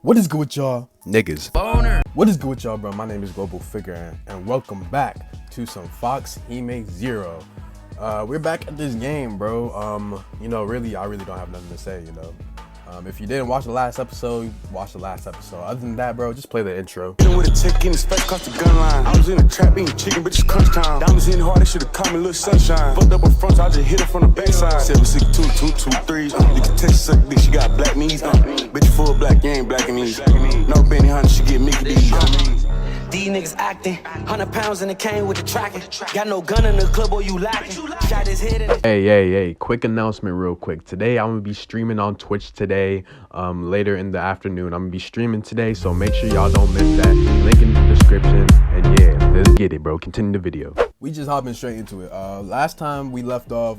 What is good with y'all niggas? Boner. What is good with y'all, bro? My name is GlobalFigure and welcome back to some Fox Hime Zero. We're back at this game, bro. I really don't have nothing to say, if you didn't watch the last episode, watch the last episode. Other than that, bro, just play the intro. With a tick in his face, cost the gun line. I was in the trap eating chicken, bitch, it's crunch time. Diamonds in hard, they should've caught me, little sunshine. Fucked up in front, so I just hit it from the backside. 762-223. You can text suck dick, she got black knees. Bitch, full black, you ain't black in these. No Benny Hunter, she get Mickey D's. These niggas acting, 100 pounds in the cane with the tracking. Got no gun in the club or you lacking. Shot his head in the... Hey, quick announcement real quick. Today, I'm gonna be streaming on Twitch today, later in the afternoon. I'm gonna be streaming today, so make sure y'all don't miss that. Link in the description, and yeah, let's get it, bro. Continue the video. We just hopping straight into it. Last time we left off,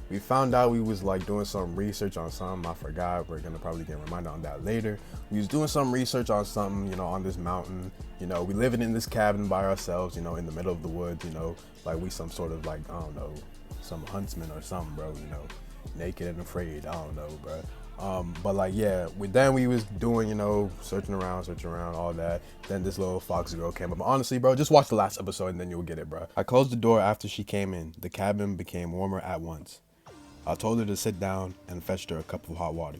we found out we was like doing some research on something. I forgot. We're gonna probably get reminded on that later. We was doing some research on something, on this mountain. We living in this cabin by ourselves, in the middle of the woods, like we some sort of like, I don't know, some huntsman or something, bro, naked and afraid. I don't know, bro. But like, yeah, then we was doing, searching around, all that. Then this little fox girl came up. Honestly, bro, just watch the last episode and then you'll get it, bro. I closed the door after she came in. The cabin became warmer at once. I told her to sit down and fetched her a cup of hot water.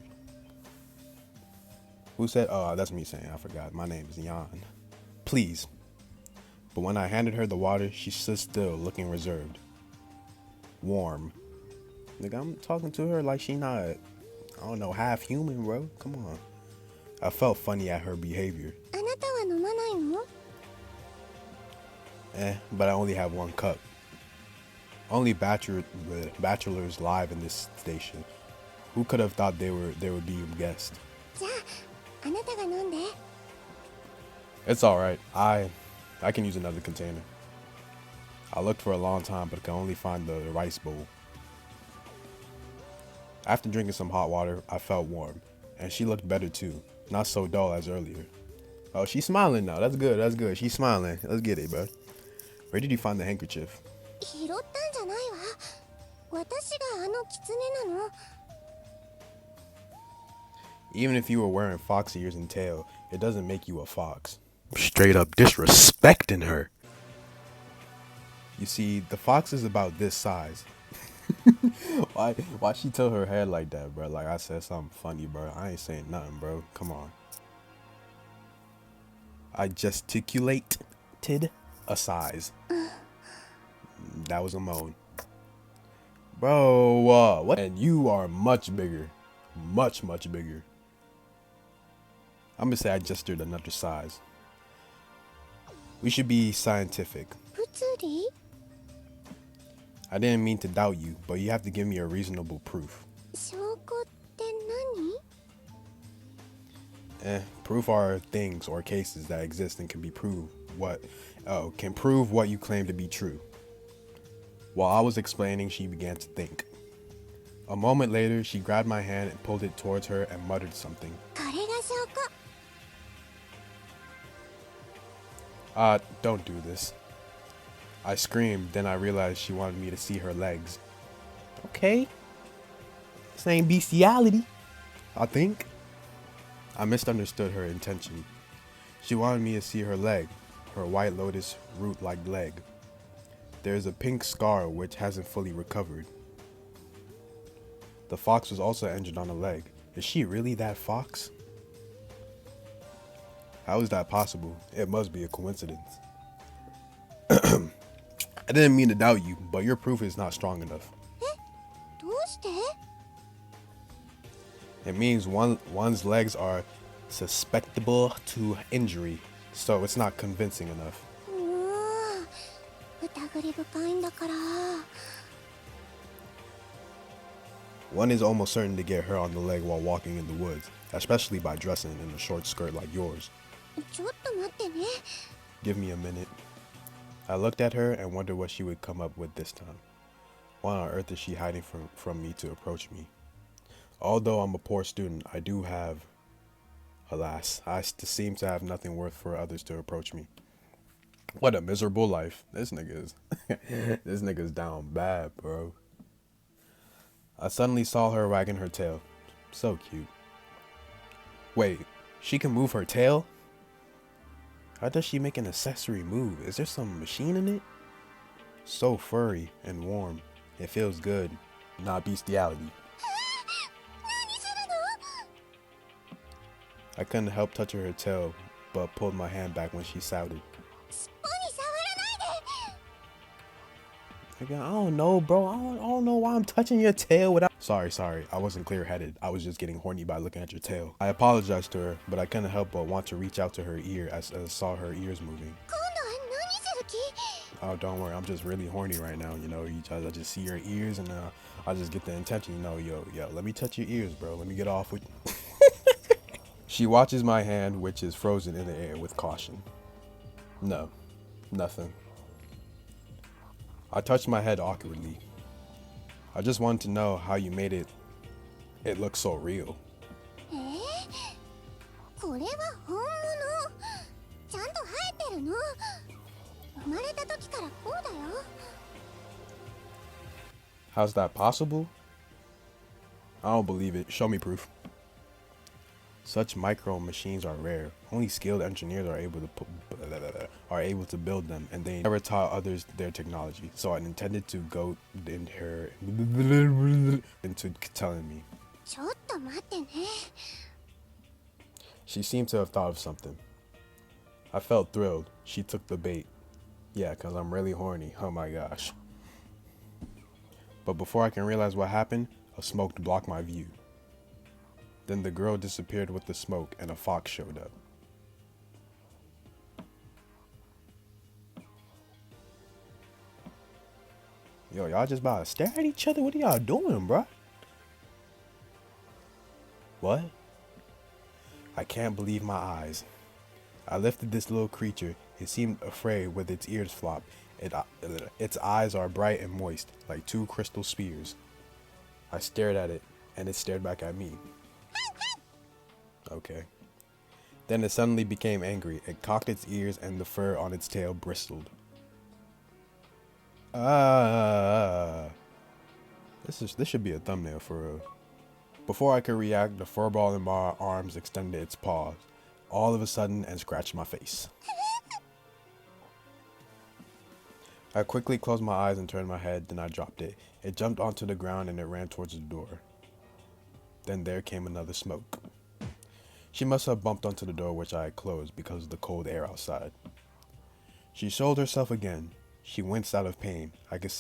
Who said, oh, that's me saying, I forgot. My name is Jan. Please. But when I handed her the water, she stood still, looking reserved. Warm. Nigga, I'm talking to her like she not, I don't know, half human, bro. Come on. I felt funny at her behavior. But I only have one cup. Only bachelors live in this station. Who could have thought there would be a guest? It's alright. I can use another container. I looked for a long time but could only find the rice bowl. After drinking some hot water, I felt warm. And she looked better too. Not so dull as earlier. Oh, she's smiling now. That's good. She's smiling. Let's get it, bro. Where did you find the handkerchief? Even if you were wearing fox ears and tail, it doesn't make you a fox. Straight up disrespecting her. You see, the fox is about this size. Why she tilt her head like that, bro? Like I said something funny, bro. I ain't saying nothing, bro. Come on. I gesticulated a size. That was a moan. Bro, what? And you are much bigger. Much bigger. I'm gonna say I gestured another size. We should be scientific. I didn't mean to doubt you, but you have to give me a reasonable proof. Proof are things or cases that exist and can prove what you claim to be true. While I was explaining, she began to think. A moment later, she grabbed my hand and pulled it towards her and muttered something. Don't do this. I screamed, then I realized she wanted me to see her legs. Okay. This ain't bestiality, I think. I misunderstood her intention. She wanted me to see her leg, her white lotus root-like leg. There is a pink scar which hasn't fully recovered. The fox was also injured on the leg. Is she really that fox? How is that possible? It must be a coincidence. I didn't mean to doubt you, but your proof is not strong enough. It means one's legs are susceptible to injury, so it's not convincing enough. One is almost certain to get hurt on the leg while walking in the woods, especially by dressing in a short skirt like yours. Give me a minute. I looked at her and wondered what she would come up with this time. Why on earth is she hiding from me to approach me? Although I'm a poor student, I do have, alas, I seem to have nothing worth for others to approach me. What a miserable life. This nigga's down bad, bro. I suddenly saw her wagging her tail. So cute. Wait, she can move her tail? How does she make an accessory move? Is there some machine in it? So furry and warm. It feels good. Not bestiality. I couldn't help touching her tail, but pulled my hand back when she shouted. Again, I don't know, bro. I don't know why I'm touching your tail without... Sorry. I wasn't clear-headed. I was just getting horny by looking at your tail. I apologized to her, but I couldn't help but want to reach out to her ear as I saw her ears moving. Oh, don't worry. I'm just really horny right now. You know, I just see your ears and I just get the intention. You know, yo, let me touch your ears, bro. Let me get off with... She watches my hand, which is frozen in the air, with caution. No, nothing. I touched my head awkwardly. I just wanted to know how you made it look so real. How's that possible? I don't believe it. Show me proof. Such micro machines are rare. Only skilled engineers are able to build them, and they never taught others their technology. So I intended to go into telling me. She seemed to have thought of something. I felt thrilled. She took the bait. Yeah, cause I'm really horny. Oh my gosh. But before I can realize what happened, a smoke blocked my view. Then the girl disappeared with the smoke and a fox showed up. Yo, y'all just about to stare at each other? What are y'all doing, bruh? What? I can't believe my eyes. I lifted this little creature. It seemed afraid with its ears flopped. Its eyes are bright and moist, like two crystal spheres. I stared at it, and it stared back at me. Okay. Then it suddenly became angry. It cocked its ears and the fur on its tail bristled. This should be a thumbnail for real. Before I could react, the furball in my arms extended its paws, all of a sudden, and scratched my face. I quickly closed my eyes and turned my head, then I dropped it. It jumped onto the ground and it ran towards the door. Then there came another smoke. She must have bumped onto the door, which I had closed because of the cold air outside. She showed herself again. She winced out of pain. I could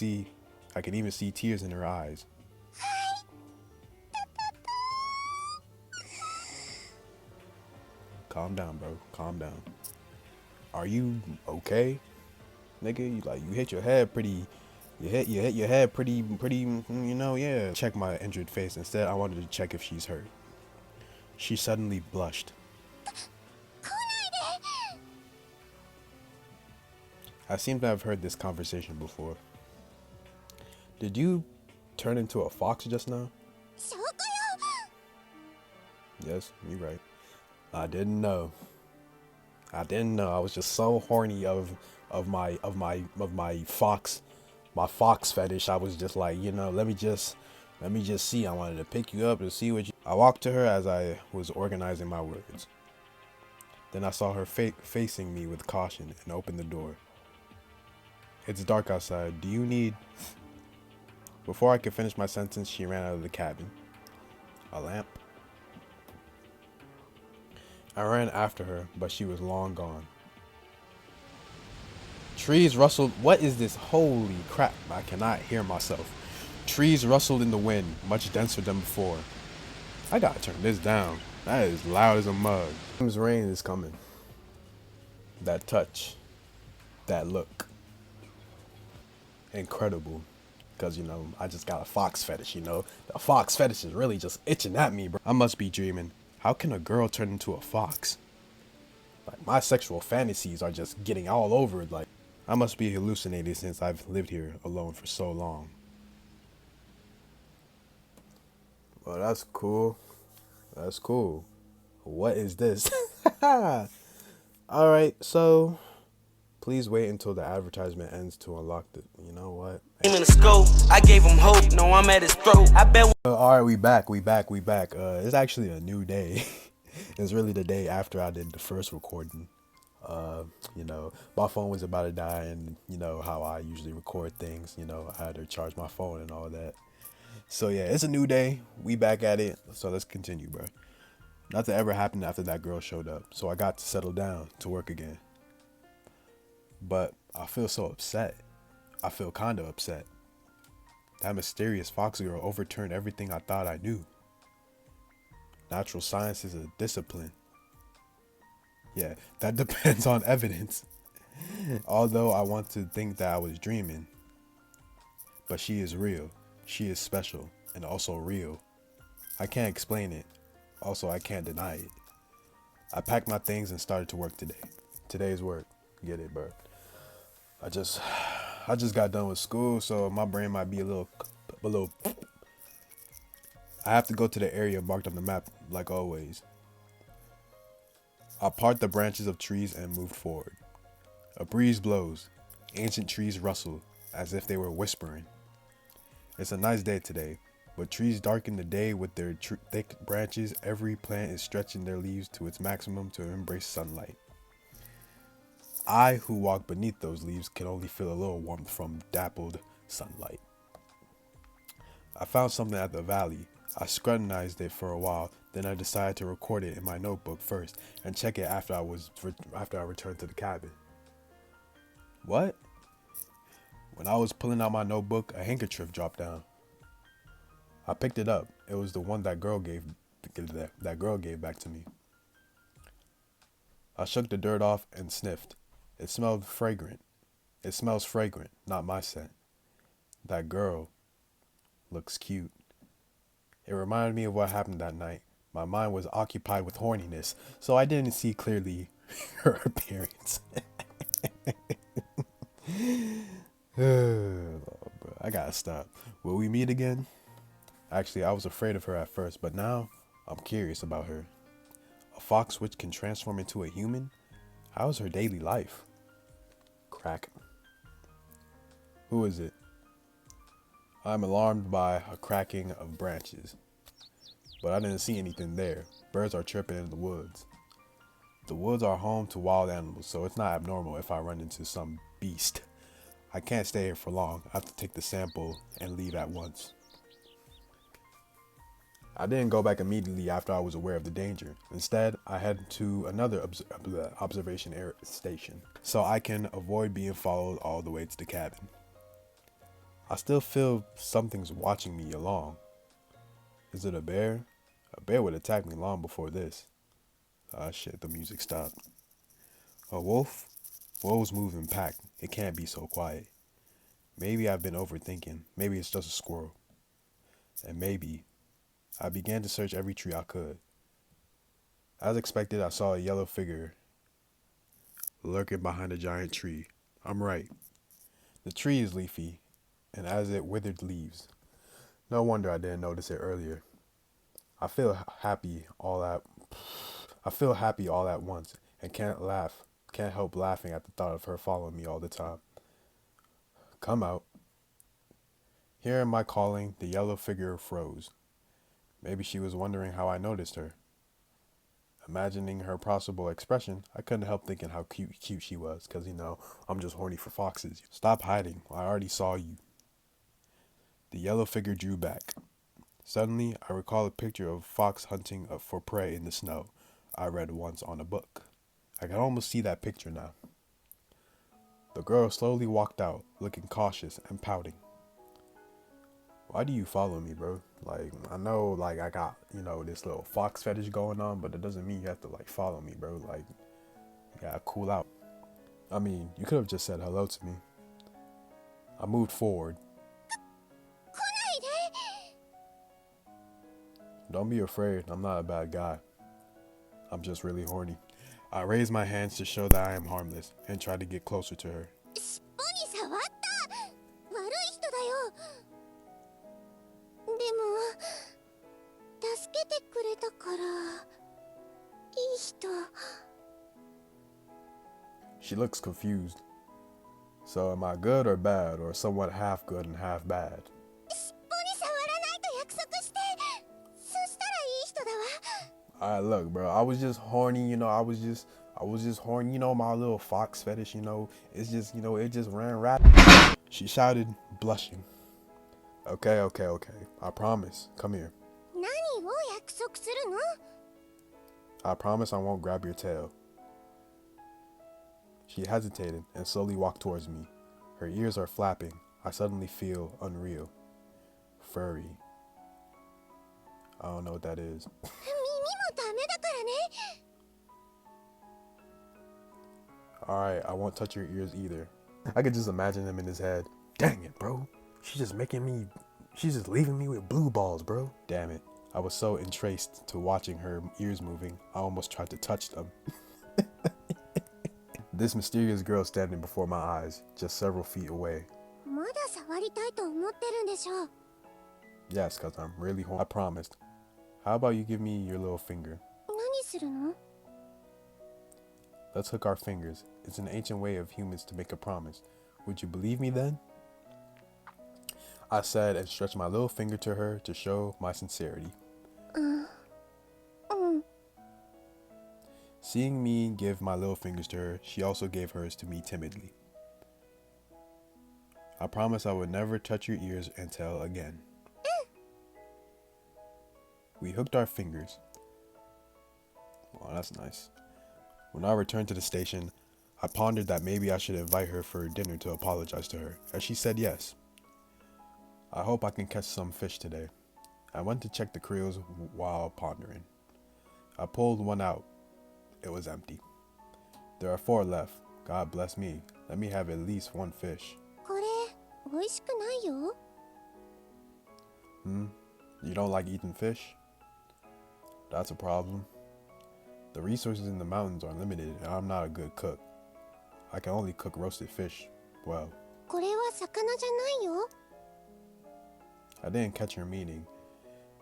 even see tears in her eyes. Calm down, bro. Calm down. Are you okay? Nigga, you hit your head pretty... You hit your head pretty, you know, yeah. Check my injured face. Instead, I wanted to check if she's hurt. She suddenly blushed. I seem to have heard this conversation before. Did you turn into a fox just now? Yes, you're right. I didn't know. I was just so horny of my fox fetish. I was just like, you know, let me just see. I wanted to pick you up and see what you... I walked to her as I was organizing my words. Then I saw her facing me with caution and opened the door. It's dark outside. Do you need... Before I could finish my sentence, she ran out of the cabin. A lamp? I ran after her, but she was long gone. Trees rustled. What is this? Holy crap. I cannot hear myself. Trees rustled in the wind, much denser than before. I gotta turn this down. That is loud as a mug. Rain is coming. That touch. That look. Incredible. Because, you know, I just got a fox fetish, you know. The fox fetish is really just itching at me, bro. I must be dreaming. How can a girl turn into a fox? Like, my sexual fantasies are just getting all over it. Like, I must be hallucinating since I've lived here alone for so long. Well, that's cool. That's cool. What is this? Alright, so please wait until the advertisement ends to unlock the... You know what? In the scope, I gave him hope. No, I'm at his throat. I bet. Alright, we back. It's actually a new day. It's really the day after I did the first recording. You know, my phone was about to die, and you know how I usually record things. You know, I had to charge my phone and all that. So yeah, it's a new day. We back at it. So let's continue, bro. Nothing ever happened after that girl showed up, so I got to settle down to work again. But I feel so upset. I feel kind of upset. That mysterious fox girl overturned everything I thought I knew. Natural science is a discipline. Yeah, that depends on evidence. Although I want to think that I was dreaming. But she is real. She is special and also real. I can't explain it. Also, I can't deny it. I packed my things and started to work today. Today's work. Get it, bro. I just got done with school, so my brain might be a little. I have to go to the area marked on the map, like always. I part the branches of trees and moved forward. A breeze blows. Ancient trees rustle, as if they were whispering. It's a nice day today, but trees darken the day with their thick branches. Every plant is stretching their leaves to its maximum to embrace sunlight. I, who walk beneath those leaves, can only feel a little warmth from dappled sunlight. I found something at the valley. I scrutinized it for a while, then I decided to record it in my notebook first and check it after I returned to the cabin. What? When I was pulling out my notebook, a handkerchief dropped down. I picked it up. It was the one that girl gave back to me. I shook the dirt off and sniffed. It smelled fragrant. It smells fragrant, not my scent. That girl looks cute. It reminded me of what happened that night. My mind was occupied with horniness, so I didn't see clearly her appearance. Oh, bro, I gotta stop. Will we meet again? Actually, I was afraid of her at first, but now I'm curious about her. A fox which can transform into a human? How is her daily life? Crack. Who is it? I'm alarmed by a cracking of branches. But I didn't see anything there. Birds are chirping in the woods. The woods are home to wild animals, so it's not abnormal if I run into some beast. I can't stay here for long. I have to take the sample and leave at once. I didn't go back immediately after I was aware of the danger. Instead, I headed to another observation station, so I can avoid being followed all the way to the cabin. I still feel something's watching me along. Is it a bear? A bear would attack me long before this. Ah shit, the music stopped. A wolf? Wolves move in pack. It can't be so quiet. Maybe I've been overthinking. Maybe it's just a squirrel. And maybe I began to search every tree I could. As expected, I saw a yellow figure lurking behind a giant tree. I'm right. The tree is leafy, and as it withered leaves. No wonder I didn't notice it earlier. I feel happy all at once and can't help laughing at the thought of her following me all the time. Come out. Hearing my calling, the yellow figure froze. Maybe she was wondering how I noticed her. Imagining her possible expression, I couldn't help thinking how cute she was, because, I'm just horny for foxes. Stop hiding. I already saw you. The yellow figure drew back. Suddenly, I recall a picture of a fox hunting for prey in the snow I read once on a book. I can almost see that picture now. The girl slowly walked out, looking cautious and pouting. Why do you follow me, bro? I know, I got, this little fox fetish going on, but it doesn't mean you have to, follow me, bro. You gotta cool out. I mean, you could have just said hello to me. I moved forward. Don't be afraid, I'm not a bad guy. I'm just really horny. I raised my hands to show that I am harmless and tried to get closer to her. She looks confused. So am I good or bad, or somewhat half good and half bad? Alright, look, bro. I was just horny, I was just horny, my little fox fetish, It's just, it just ran rapid. She shouted, blushing. Okay, okay, okay. I promise. Come here. 何を約束するの？ I promise I won't grab your tail. She hesitated and slowly walked towards me. Her ears are flapping. I suddenly feel unreal. Furry. I don't know what that is. 耳もダメだからね。 Alright, I won't touch your ears either. I could just imagine him in his head. Dang it, bro. She's just leaving me with blue balls, bro. Damn it. I was so entranced to watching her ears moving, I almost tried to touch them. This mysterious girl standing before my eyes, just several feet away. まだ触りたいと思ってるんでしょ。 Yes, cause I'm really horny. I promised. How about you give me your little finger? 何するの？ Let's hook our fingers. It's an ancient way of humans to make a promise. Would you believe me then? I said and stretched my little finger to her to show my sincerity. Seeing me give my little fingers to her, she also gave hers to me timidly. I promised I would never touch your ears and tail again. We hooked our fingers. Wow, that's nice. When I returned to the station, I pondered that maybe I should invite her for dinner to apologize to her, as she said yes. I hope I can catch some fish today. I went to check the creels while pondering. I pulled one out. It was empty. There are 4 left. God bless me. Let me have at least 1 fish. これ、美味しくないよ。 You don't like eating fish? That's a problem. The resources in the mountains are limited and I'm not a good cook. I can only cook roasted fish well. これは魚じゃないよ。 I didn't catch her meaning,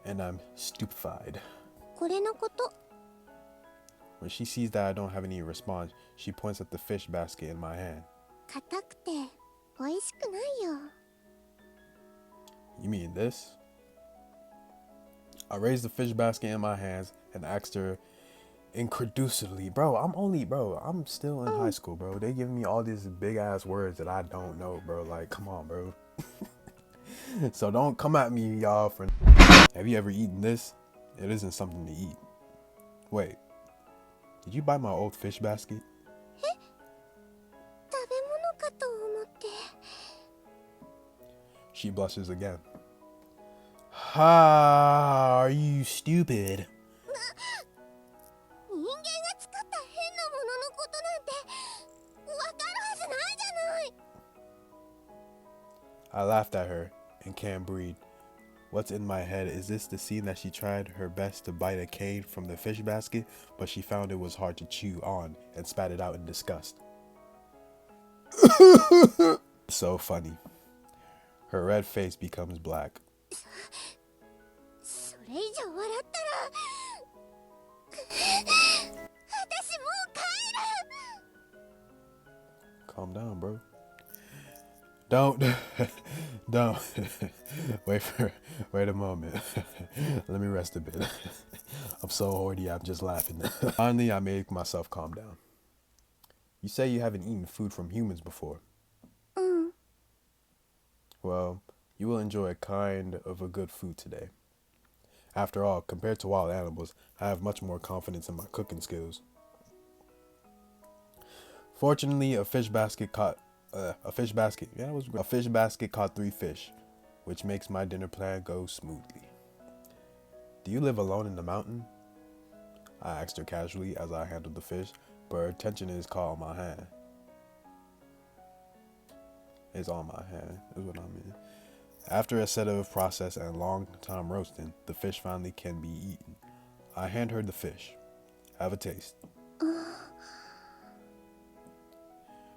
and I'm stupefied. これのこと。 When she sees that I don't have any response, she points at the fish basket in my hand. 硬くて美味しくないよ。 You mean this? I raised the fish basket in my hands and asked her incredulously, I'm still in high school, bro. They giving me all these big ass words that I don't know, bro. Like, come on, bro. So don't come at me, y'all, for... Have you ever eaten this? It isn't something to eat. Wait, did you buy my old fish basket? 食べ物かと思って。 She blushes again. Ha, are you stupid? 人間が作った変なもののことなんてわかるはずないじゃない。 I laughed at her and can't breathe. What's in my head is this the scene that she tried her best to bite a cane from the fish basket, but she found it was hard to chew on and spat it out in disgust. So funny. Her red face becomes black. それ以上笑ったら私もう帰る。 Calm down, bro. Don't wait a moment. Let me rest a bit. I'm so horny, I'm just laughing. Finally, I made myself calm down. You say you haven't eaten food from humans before. Well, you will enjoy kind of a good food today. After all, compared to wild animals, I have much more confidence in my cooking skills. Fortunately, a fish basket caught 3 fish, which makes my dinner plan go smoothly. Do you live alone in the mountain? I asked her casually as I handled the fish, but her attention is caught on my hand. It's on my hand, is what I mean. After a sedative process and long time roasting, the fish finally can be eaten. I hand her the fish. Have a taste.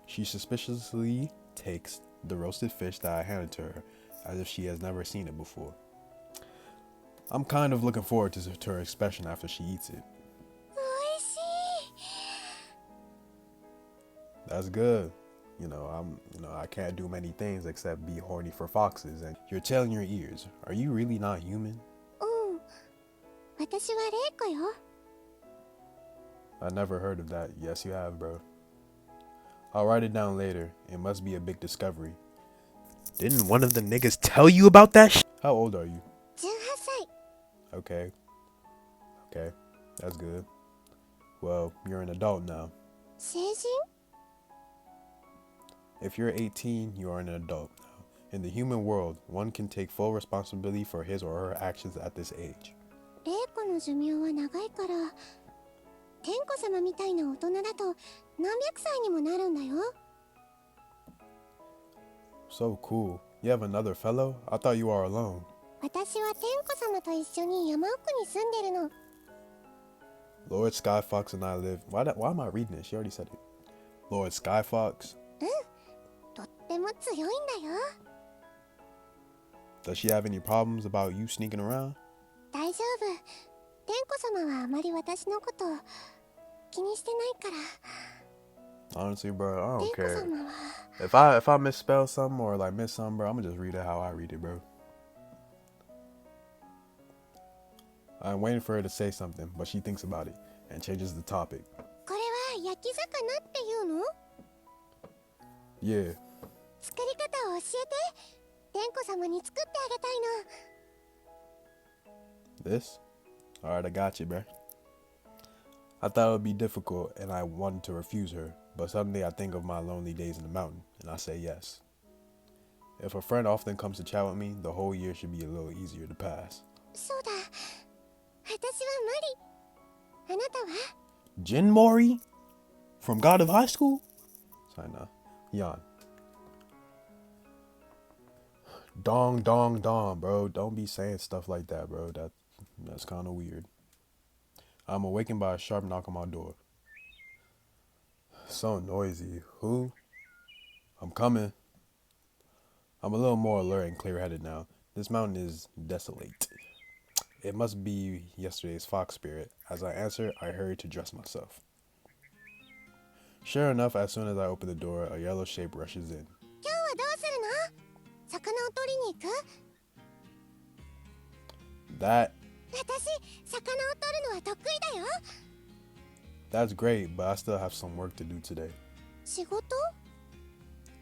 She suspiciously takes the roasted fish that I handed to her, as if she has never seen it before. I'm kind of looking forward to her expression after she eats it. 美味しい。 That's good. I can't do many things except be horny for foxes, and you're telling your ears. Are you really not human? 私はレイコよ。I never heard of that. Yes, you have, bro. I'll write it down later. It must be a big discovery. Didn't one of the niggas tell you about that shit? How old are you? 18歳。 Okay. Okay. That's good. Well, you're an adult now. 成人？ If you're 18, you are an adult now. In the human world, one can take full responsibility for his or her actions at this age. 玲子の寿命は長いから、天子様みたいな大人だと何百歳にもなるんだよ。So cool. You have another fellow? I thought you were alone. 私は天子様と一緒に山奥に住んでるの。Lord Skyfox and I live. Why am I reading this? She already said it. Lord Skyfox. とっても強いんだよ。 Does she have any problems about you sneaking around? 大丈夫。天子様はあまり私のこと気にしてないから。 Honestly, bro, I 天 don't 子 care. 様は If I misspell something or like miss something, bro, I'm gonna just read it how I read it, bro. I'm waiting for her to say something, but she thinks about it and changes the topic. これは焼き魚っていうの？ Yeah. 作り方を教えて。天子様に作ってあげたいの。 This? Alright, I got you, bro. I thought it would be difficult and I wanted to refuse her, but suddenly I think of my lonely days in the mountain and I say yes. If a friend often comes to chat with me, the whole year should be a little easier to pass. そうだ。私はマリ。あなたは？ Jin Mori? From God of High School? Sorry, nah. Yawn. Dong, dong, dong, bro. Don't be saying stuff like that, bro. That's kind of weird. I'm awakened by a sharp knock on my door. So noisy. Who? I'm coming. I'm a little more alert and clear-headed now. This mountain is desolate. It must be yesterday's fox spirit. As I answer, I hurry to dress myself. Sure enough, as soon as I open the door, a yellow shape rushes in. 今日はどうするの？魚を取りに行く？ That 私、魚を取るのは得意だよ。 That's great, but I still have some work to do today. 仕事？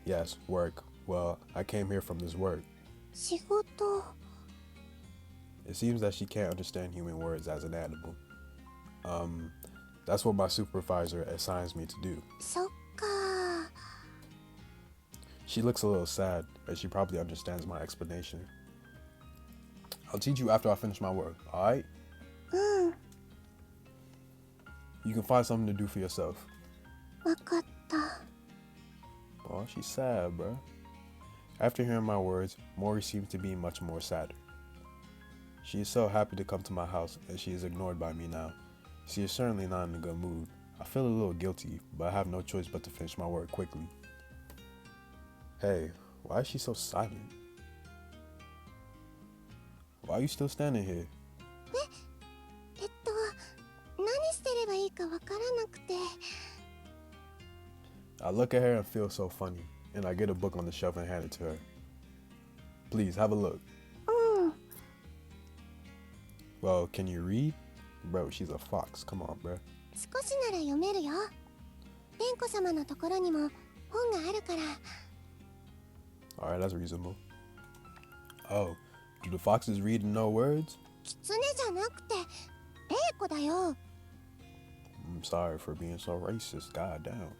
Yes, work. Well, I came here from this work. 仕事。 It seems that she can't understand human words as an animal. That's what my supervisor assigns me to do. そっか。 She looks a little sad, and she probably understands my explanation. I'll teach you after I finish my work, alright? うん。 You can find something to do for yourself. わかった。 Oh, she's sad, bro. After hearing my words, Mori seems to be much more sadder. She is so happy to come to my house, and she is ignored by me now. She is certainly not in a good mood. I feel a little guilty, but I have no choice but to finish my work quickly. Hey, why is she so silent? Why are you still standing here? 何してればいいかわからなくて。 I look at her and feel so funny, and I get a book on the shelf and hand it to her. Please, have a look. うん。 Well, can you read? Bro, she's a fox. Come on, bro. 少しなら読めるよ。天子様のところにも本があるから。 Alright, that's reasonable. Oh, do the foxes read and know words? 狐じゃなくて、玲子だよ。 I'm sorry for being so racist. God damn.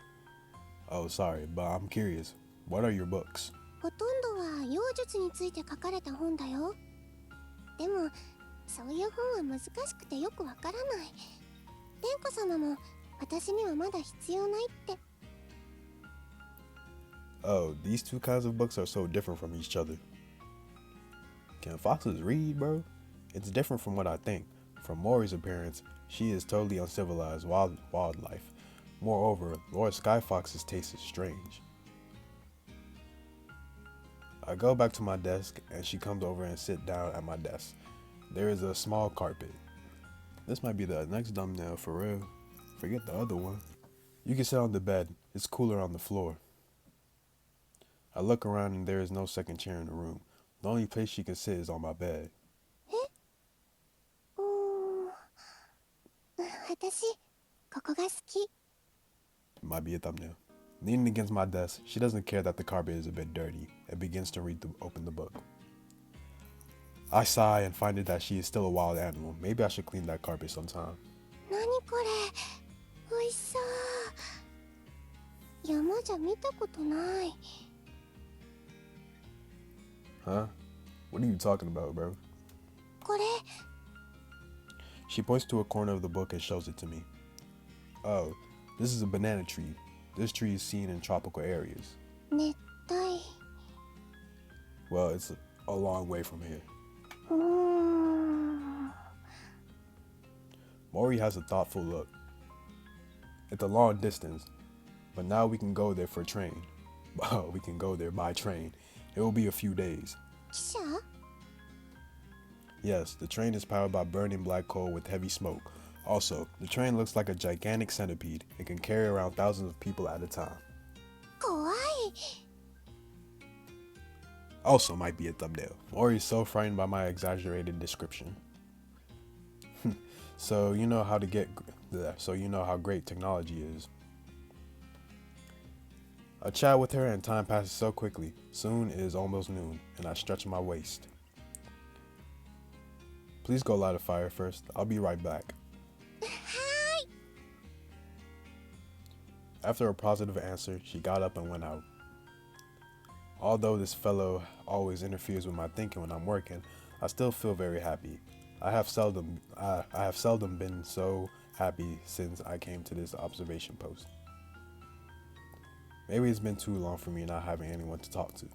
Oh, sorry, but I'm curious. What are your books? ほとんどは妖術について書かれた本だよ。でも、そういう本は難しくてよくわからない。天子様も私にはまだ必要ないって。 Oh, these two kinds of books are so different from each other. Can foxes read, bro? It's different from what I think. From Mori's appearance, she is totally uncivilized wildlife. Moreover, Lord Skyfox's taste is strange. I go back to my desk and she comes over and sits down at my desk. There is a small carpet. This might be the next thumbnail for real. Forget the other one. You can sit on the bed. It's cooler on the floor. I look around and there is no second chair in the room. The only place she can sit is on my bed. 私、ここが好き。 Might be a thumbnail. Leaning against my desk, she doesn't care that the carpet is a bit dirty and begins to open the book. I sigh and find it that she is still a wild animal. Maybe I should clean that carpet sometime. 何これ、美味しそう。山じゃ見たことない。 Huh? What are you talking about, bro? これ、 She points to a corner of the book and shows it to me. Oh, this is a banana tree. This tree is seen in tropical areas. 熱帯。 Well, it's a long way from here. Mori has a thoughtful look. It's a long distance, but now we can go there for train. We can go there by train. It will be a few days. 汽車？ Yes, the train is powered by burning black coal with heavy smoke. Also, the train looks like a gigantic centipede. It can carry around thousands of people at a time. 怖い。 Also might be a thumbnail. Mori is so frightened by my exaggerated description. So you know how great technology is. I chat with her and time passes so quickly. Soon it is almost noon and I stretch my waist. Please go light a fire first. I'll be right back. After a positive answer, she got up and went out. Although this fellow always interferes with my thinking when I'm working, I still feel very happy. I have seldom been so happy since I came to this observation post. Maybe it's been too long for me not having anyone to talk to.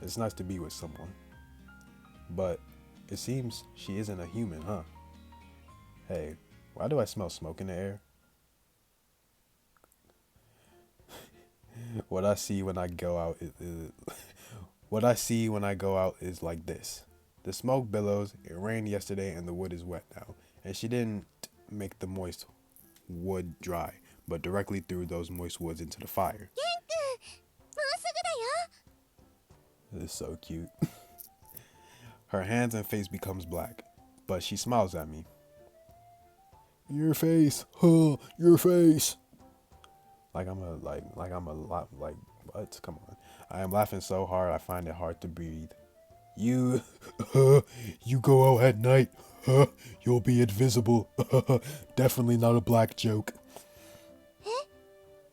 It's nice to be with someone. But it seems she isn't a human, huh? Hey, why do I smell smoke in the air? What I see when I go out is like this. The smoke billows. It rained yesterday and the wood is wet now. And she didn't make the moist wood dry, but directly threw those moist woods into the fire. ケン君、もうすぐだよ。 This is so cute. Her hands and face becomes black, but she smiles at me. Your face, huh? Your face. Like what? Come on. I am laughing so hard I find it hard to breathe. You go out at night. You'll be invisible. Definitely not a black joke. え、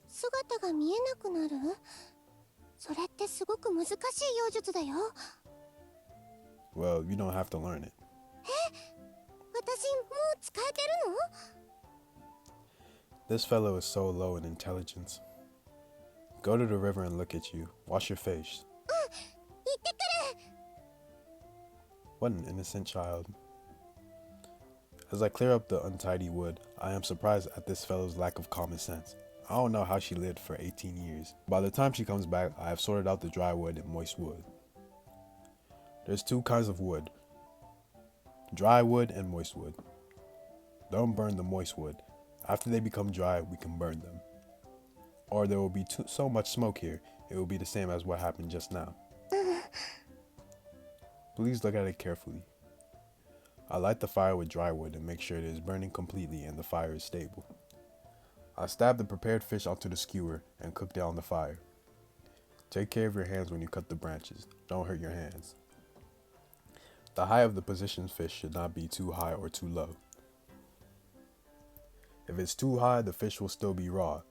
姿が見えなくなる？それってすごく難しい妖術だよ。 Well, you don't have to learn it. 私もう使えてるの？ This fellow is so low in intelligence. Go to the river and look at you. Wash your face. 行ってくる。 What an innocent child. As I clear up the untidy wood, I am surprised at this fellow's lack of common sense. I don't know how she lived for 18 years. By the time she comes back, I have sorted out the dry wood and moist wood. There's two kinds of wood. Dry wood and moist wood. Don't burn the moist wood. After they become dry, we can burn them. Or there will be so much smoke here, it will be the same as what happened just now. Please look at it carefully. I light the fire with dry wood and make sure it is burning completely and the fire is stable. I stab the prepared fish onto the skewer and cook it on the fire. Take care of your hands when you cut the branches. Don't hurt your hands. The height of the positioned fish should not be too high or too low. If it's too high, the fish will still be raw.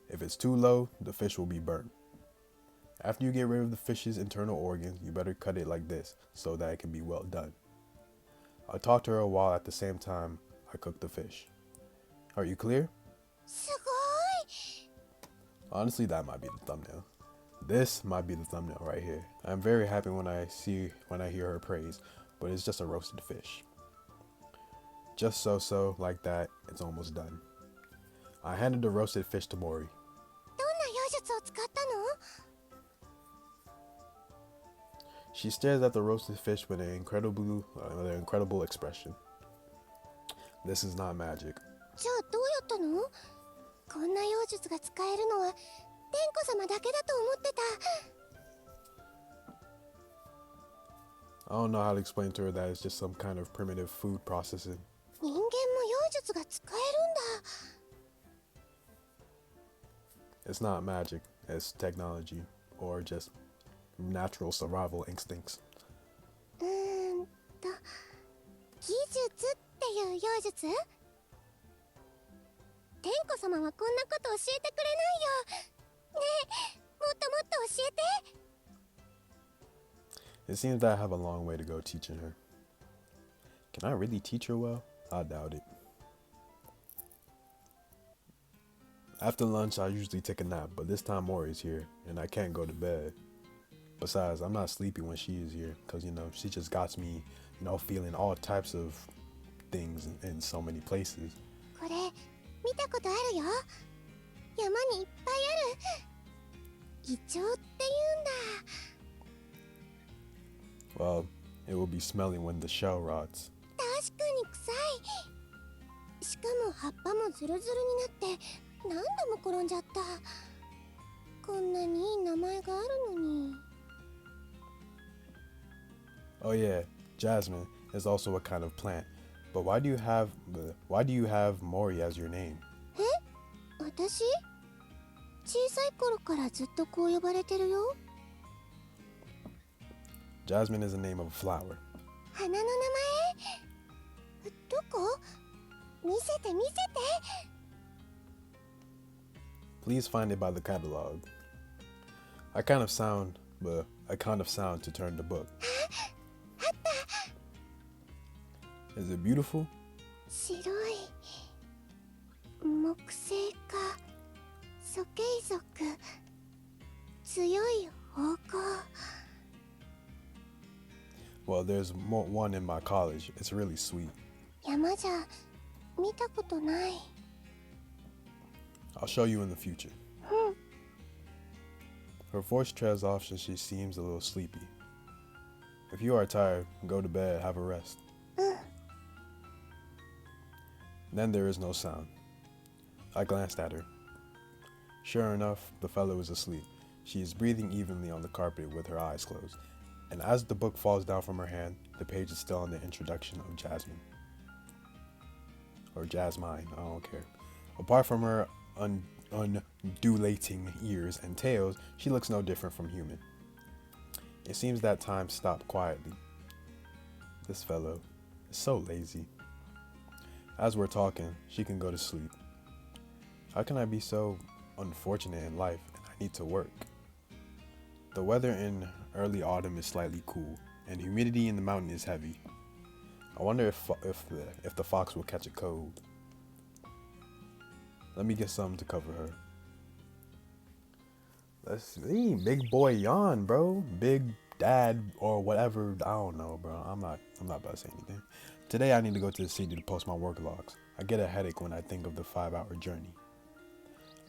If it's too low, the fish will be burnt. After you get rid of the fish's internal organs, you better cut it like this so that it can be well done. I talk to her while at the same time I cook the fish. Are you clear? すごい。 Honestly, that might be the thumbnail. This might be the thumbnail right here. I'm very happy when I hear her praise, but it's just a roasted fish. Just so like that, it's almost done. I handed the roasted fish to Mori. どんな妖術を使ったの？ She stares at the roasted fish with an incredible expression. This is not magic. じゃあどうやったの？こんな妖術が使えるのは天子様だけだと思ってた。 I don't know how to explain to her that it's just some kind of primitive food processing. 人間も妖術が使えるんだ。It's not magic, it's technology or just natural survival instincts. うーんと技術っていう妖術？天子様はこんなこと教えてくれないよ。ねえ、もっともっと教えて。 It seems that I have a long way to go teaching her. Can I really teach her well? I doubt it. After lunch, I usually take a nap, but this time Mori's here, and I can't go to bed. Besides, I'm not sleepy when she is here, because, she just got me, feeling all types of things in so many places. これ見たことあるよ。山にいっぱいある。イチョウって言うんだ。 Well, it will be smelling when the shell rots. 確かに臭い。しかも葉っぱもズルズルになって何度も転んじゃった。こんなにいい名前があるのに。 Oh yeah, jasmine is also a kind of plant. But why do you have Mori as your name? え？私？小さい頃からずっとこう呼ばれてるよ。 Jasmine is the name of a flower. 花の名前？どこ？見せて見せて。 Please find it by the catalog. I kind of sound to turn the book. Is it beautiful? 白い木星か鼠径族強い方向。 Well, there's one in my college. It's really sweet. 山じゃ見たことない。 I'll show you in the future. Her voice trails off and she seems a little sleepy. If you are tired, go to bed, have a rest. Then there is no sound. I glanced at her. Sure enough, the fellow is asleep. She is breathing evenly on the carpet with her eyes closed. And as the book falls down from her hand, the page is still on the introduction of Jasmine. Or Jasmine, I don't care. Apart from her undulating ears and tails, she looks no different from human. It seems that time stopped quietly. This fellow is so lazy. As we're talking, she can go to sleep. How can I be so unfortunate in life and I need to work? The weather in early autumn is slightly cool, and humidity in the mountain is heavy. I wonder if the fox will catch a cold. Let me get something to cover her. Let's see, big boy yawn, bro. Big dad or whatever. I don't know, bro. I'm not about to say anything. Today I need to go to the city to post my work logs. I get a headache when I think of the 5-hour journey.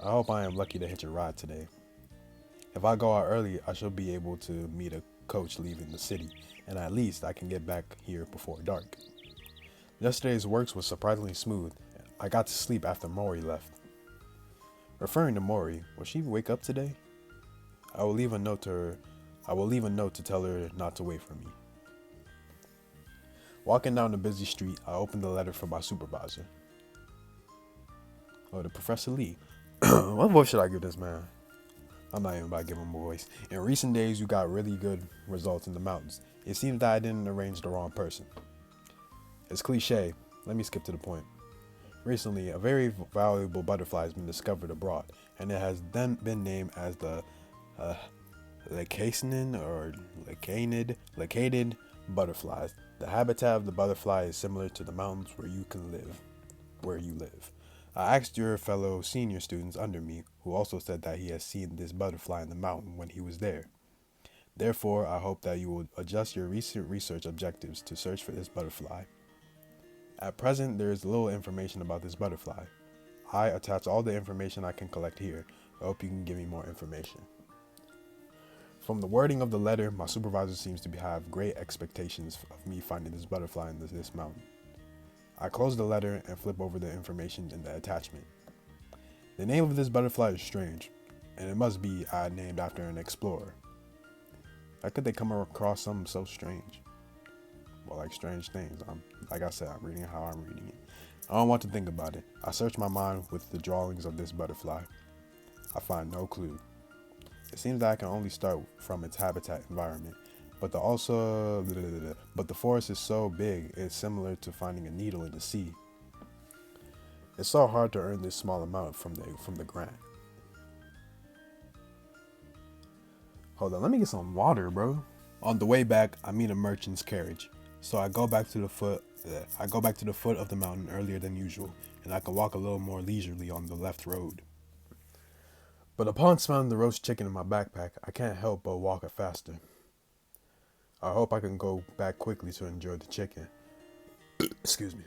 I hope I am lucky to hitch a ride today. If I go out early, I shall be able to meet a coach leaving the city, and at least I can get back here before dark. Yesterday's works was surprisingly smooth. I got to sleep after Mori left. Referring to Mori, will she wake up today? I will leave a note to tell her not to wait for me. Walking down the busy street, I opened the letter from my supervisor. Oh, to Professor Lee. What voice should I give this man? I'm not even about to give him a voice. In recent days, you got really good results in the mountains. It seems that I didn't arrange the wrong person. It's cliche. Let me skip to the point. Recently, a very valuable butterfly has been discovered abroad, and it has then been named as the lacated butterflies. The habitat of the butterfly is similar to the mountains where you live. I asked your fellow senior students under me, who also said that he has seen this butterfly in the mountain when he was there. Therefore, I hope that you will adjust your recent research objectives to search for this butterfly. At present, there is little information about this butterfly. I attach all the information I can collect here. I hope you can give me more information. From the wording of the letter, my supervisor seems to have great expectations of me finding this butterfly in this mountain. I close the letter and flip over the information in the attachment. The name of this butterfly is strange, and it must be named after an explorer. How could they come across something so strange? Well, like strange things. Like I said, I'm reading how I'm reading it. I don't want to think about it. I search my mind with the drawings of this butterfly. I find no clue. It seems that I can only start from its habitat environment, but the forest is so big, it's similar to finding a needle in the sea. It's so hard to earn this small amount from the grant. Hold on, let me get some water, bro. On the way back, I meet a merchant's carriage, so I go back to the foot of the mountain earlier than usual, and I can walk a little more leisurely on the left road. But upon smelling the roast chicken in my backpack, I can't help but walk it faster. I hope I can go back quickly to enjoy the chicken. Excuse me.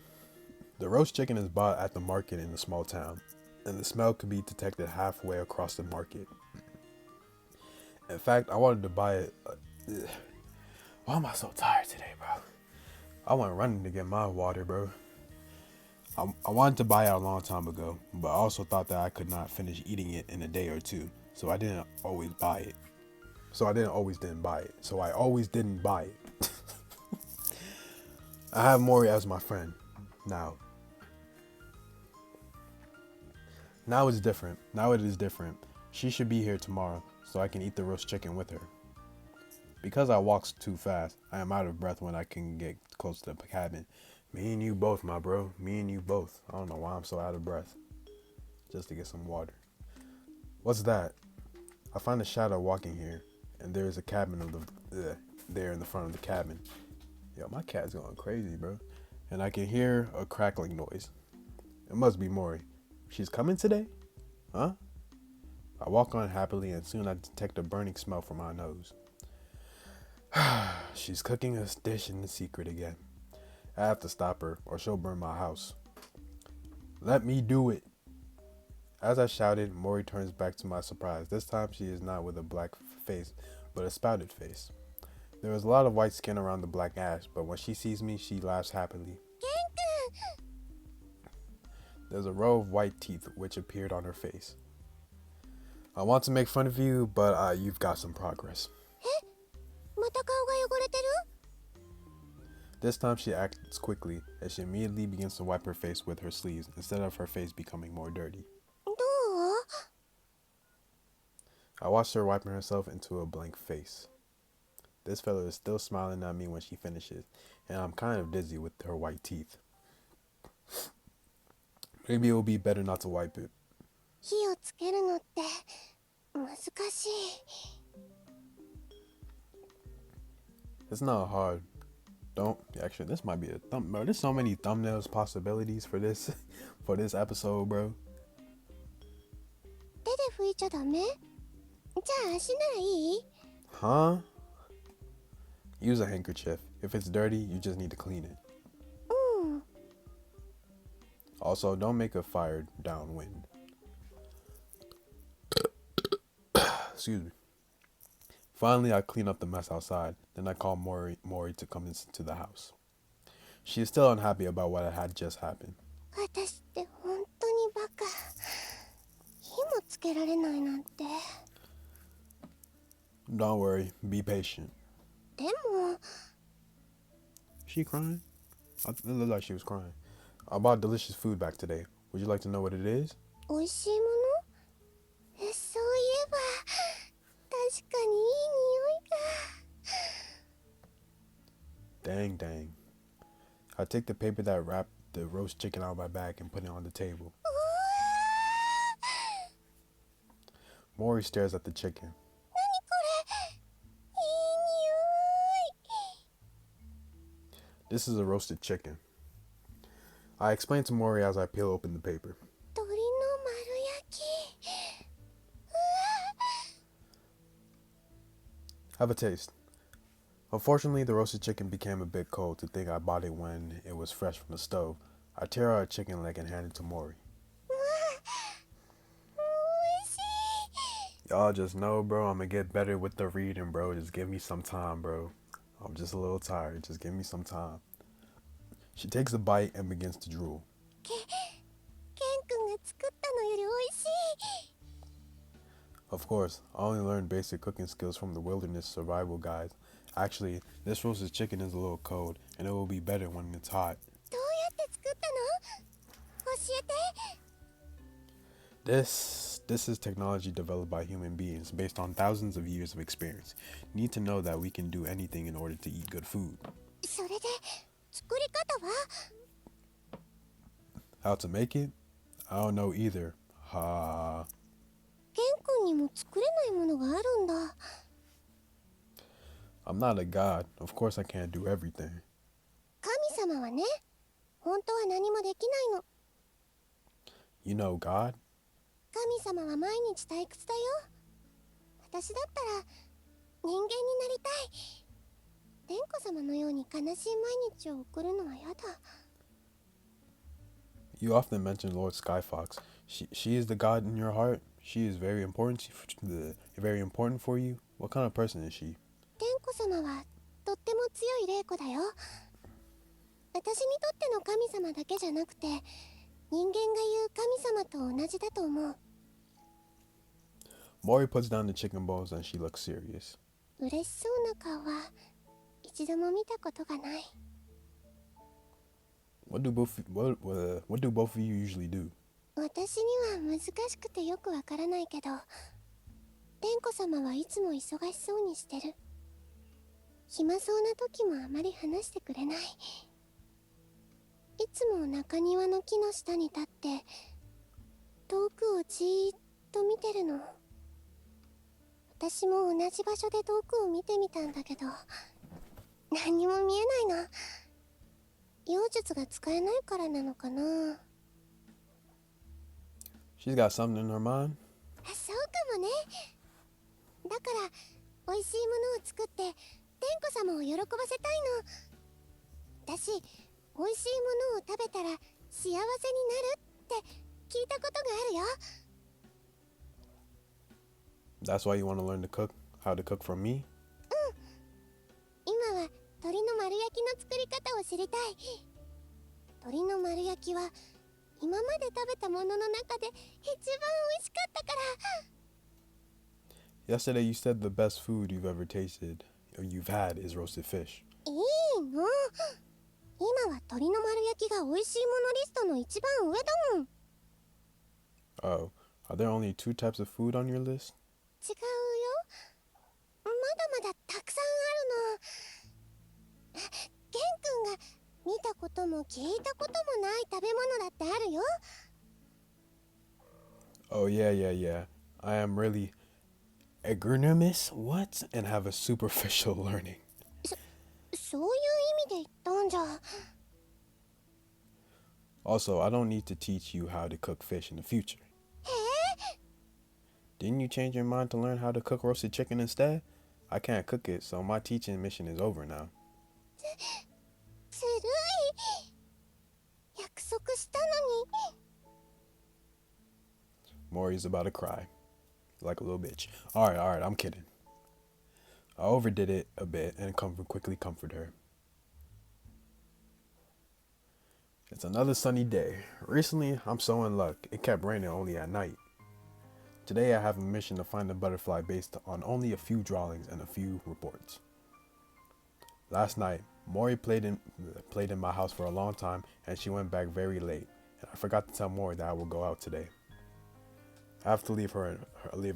The roast chicken is bought at the market in the small town, and the smell could be detected halfway across the market. In fact, I wanted to buy it. Why am I so tired today, bro? I went running to get my water, bro. I wanted to buy it a long time ago, but I also thought that I could not finish eating it in a day or two, so I always didn't buy it. I have Mori as my friend now. Now it is different. She should be here tomorrow, so I can eat the roast chicken with her. Because I walk too fast, I am out of breath when I can get close to the cabin. Me and you both, my bro. Me and you both. I don't know why I'm so out of breath. Just to get some water. What's that? I find a shadow walking here, and there is a cabin there in the front of the cabin. Yo, my cat's going crazy, bro. And I can hear a crackling noise. It must be Mori. She's coming today? Huh? I walk on happily, and soon I detect a burning smell from my nose. She's cooking a dish in the secret again. I have to stop her, or she'll burn my house. Let me do it. As I shouted, Mori turns back to my surprise. This time she is not with a black face, but a spouted face. There is a lot of white skin around the black ash, but when she sees me, she laughs happily. There's a row of white teeth which appeared on her face. I want to make fun of you, but you've got some progress. This time she acts quickly, as she immediately begins to wipe her face with her sleeves instead of her face becoming more dirty. I watched her wiping herself into a blank face. This fella is still smiling at me when she finishes, and I'm kind of dizzy with her white teeth. Maybe it will be better not to wipe it. It's not hard. Actually, this might be a bro. There's so many thumbnails possibilities for this episode, bro. Huh? Use a handkerchief. If it's dirty, you just need to clean it. Also, don't make a fire downwind. Excuse me. Finally, I clean up the mess outside. Then I call Mori to come into the house. She is still unhappy about what had just happened. Don't worry, be patient. She crying? It looked like she was crying. I bought delicious food back today. Would you like to know what it is? Dang. I take the paper that wrapped the roast chicken out of my bag and put it on the table. Mori stares at the chicken. This is a roasted chicken. I explain to Mori as I peel open the paper. Have a taste. Unfortunately, the roasted chicken became a bit cold to think I bought it when it was fresh from the stove. I tear out a chicken leg and hand it to Mori. Y'all just know, bro, I'm gonna get better with the reading, bro. Just give me some time, bro. I'm just a little tired. Just give me some time. She takes a bite and begins to drool. Of course, I only learned basic cooking skills from the wilderness survival guides. Actually, this roasted chicken is a little cold, and it will be better when it's hot. This This is technology developed by human beings based on thousands of years of experience. You need to know that we can do anything in order to eat good food. それで作り方は How to make it? I don't know either. Ha. ケン君にも作れないものがあるんだ。 I'm not a god. Of course I can't do everything. 神様はね、本当は何もできないの。 You know God? 神様は毎日退屈だよ。私だったら人間になりたい。蓮子様のように悲しい毎日を送るのは嫌だ。 You often mention Lord Skyfox. She is the god in your heart. She is very important for you. What kind of person is she? 蓮子様はとっても強い霊子だよ。私にとっての神様だけじゃなくて、人間が言う神様と同じだと思う。 Mori puts down the chicken bones and she looks serious. 嬉しそうな顔は一度も見たことがない。 What do both of you usually do? 私には難しくてよくわからないけど、蓮子様はいつも忙しそうにしてる。暇そうな時もあまり話してくれない。いつも中庭の木の下に立って遠くをじーっと見てるの。私も同じ場所で遠くを見てみたんだけど、何にも見えないの。妖術が使えないからなのかな。 She's got something in her mind? そうかもね。だから美味しいものを作って蓮子様を喜ばせたいの。だし、美味しいものを食べたら幸せになるって聞いたことがあるよ。 That's why you want to learn how to cook from me? 今は鶏の丸焼きの作り方を知りたい。鶏の丸焼きは今まで食べたものの中で一番美味しかったから。 Yesterday you said the best food you've ever tasted or you've had is roasted fish. いいの。今は鶏の丸焼きが美味しいものリストの一番上だもん。 Oh, are there only 2 types of food on your list? 違うよ。まだまだたくさんあるの。ケン君が見たことも聞いたこともない食べ物だってあるよ。 Oh yeah. I am really agronomist? What? And have a superficial learning. そういう意味で言ったんじゃ。 Also, I don't need to teach you how to cook fish in the future. Didn't you change your mind to learn how to cook roasted chicken instead? I can't cook it, so my teaching mission is over now. ずるい。約束したのに。 Mori's about to cry. Like a little bitch. Alright, I'm kidding. I overdid it a bit and quickly comfort her. It's another sunny day. Recently, I'm so in luck. It kept raining only at night. Today, I have a mission to find a butterfly based on only a few drawings and a few reports. Last night, Mori played in my house for a long time and she went back very late. And I forgot to tell Mori that I will go out today. I have to leave a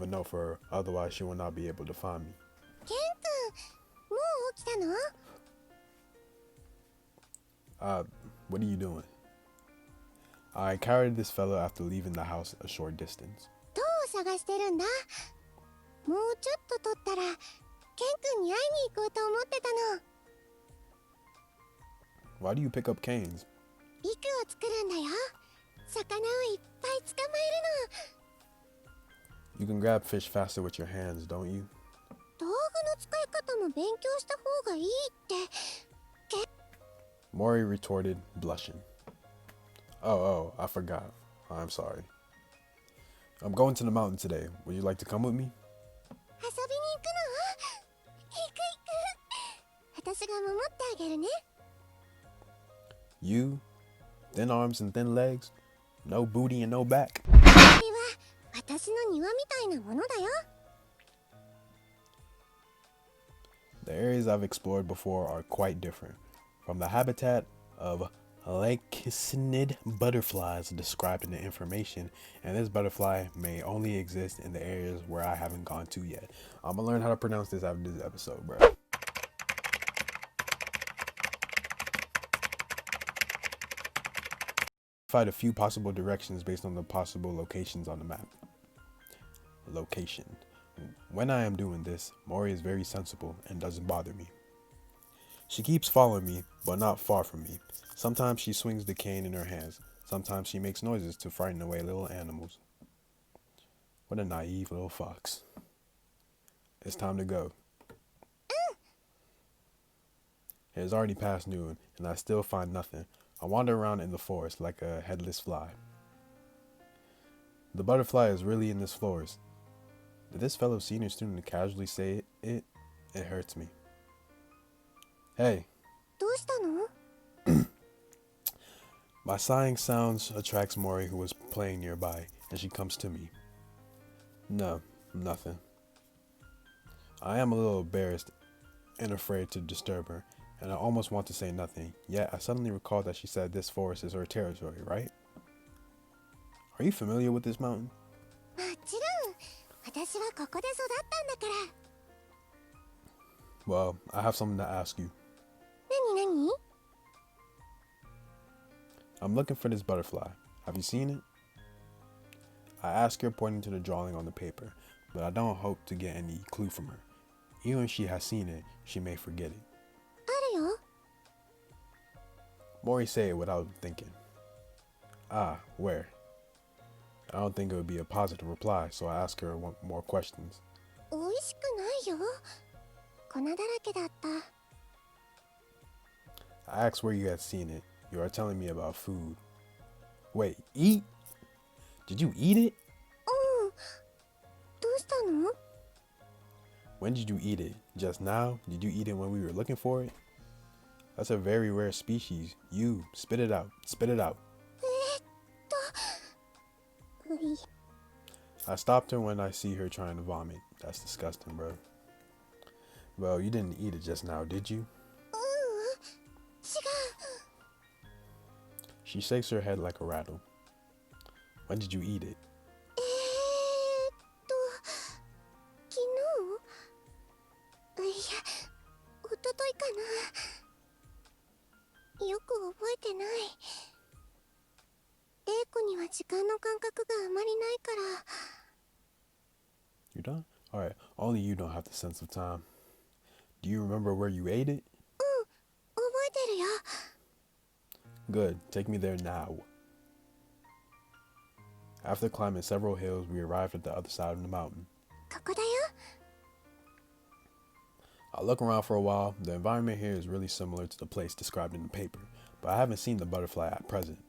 note for her, otherwise she will not be able to find me. ケン君、もう起きたの？ What are you doing? I carried this fellow after leaving the house a short distance. 塔を探してるんだ。もうちょっと取ったらケン君に会いに行こうと思ってたの。 Why do you pick up canes? 陸を作るんだよ。魚をいっぱい捕まえるの。 You can grab fish faster with your hands, don't you? 道具の使い方も勉強した方がいいって。 Mori retorted, blushing. Oh, I forgot. I'm sorry. I'm going to the mountain today. Would you like to come with me? 遊びに行くの？行く。私が守ってあげるね。 You? Thin arms and thin legs? No booty and no back? これは私の庭みたいなものだよ。 The areas I've explored before are quite different. From the habitat of Lycanid butterflies described in the information, and this butterfly may only exist in the areas where I haven't gone to yet. I'm gonna learn how to pronounce this after this episode, bro. Find a few possible directions based on the possible locations on the map. Location. When I am doing this, Mori is very sensible and doesn't bother me. She keeps following me, but not far from me. Sometimes she swings the cane in her hands. Sometimes she makes noises to frighten away little animals. What a naive little fox. It's time to go. It is already past noon, and I still find nothing. I wander around in the forest like a headless fly. The butterfly is really in this forest. Did this fellow senior student casually say it? It hurts me. Hey. どうしたの? My sighing sounds attracts Mori, who is playing nearby, and she comes to me. No, nothing. I am a little embarrassed and afraid to disturb her, and I almost want to say nothing, yet I suddenly recall that she said this forest is her territory, right? Are you familiar with this mountain? もちろん。私はここで育ったんだから。Well, I have something to ask you. 何? I'm looking for this butterfly. Have you seen it? I ask her, pointing to the drawing on the paper, but I don't hope to get any clue from her. Even if she has seen it, she may forget it. あるよ。Mori say it without thinking. Ah, where? I don't think it would be a positive reply, so I ask her more questions. 美味しくないよ。粉だらけだった。I ask where you had seen it. You are telling me about food. Wait, eat? Did you eat it? うん。どうしたの? When did you eat it? Just now? Did you eat it when we were looking for it? That's a very rare species. You, spit it out. Spit it out. うい。I stopped her when I see her trying to vomit. That's disgusting, bro. Well, you didn't eat it just now, did you? 違う。 She shakes her head like a rattle. When did you eat it? 昨日? いや、一昨日かな。よく覚えてない。玲子には時間の感覚があまりないから。You done? Alright, only you don't have the sense of time. Do you remember where you ate it? 覚えてるよ。Good, take me there now. After climbing several hills, we arrived at the other side of the mountain. ここだよ。I look around for a while. The environment here is really similar to the place described in the paper, but I haven't seen the butterfly at present.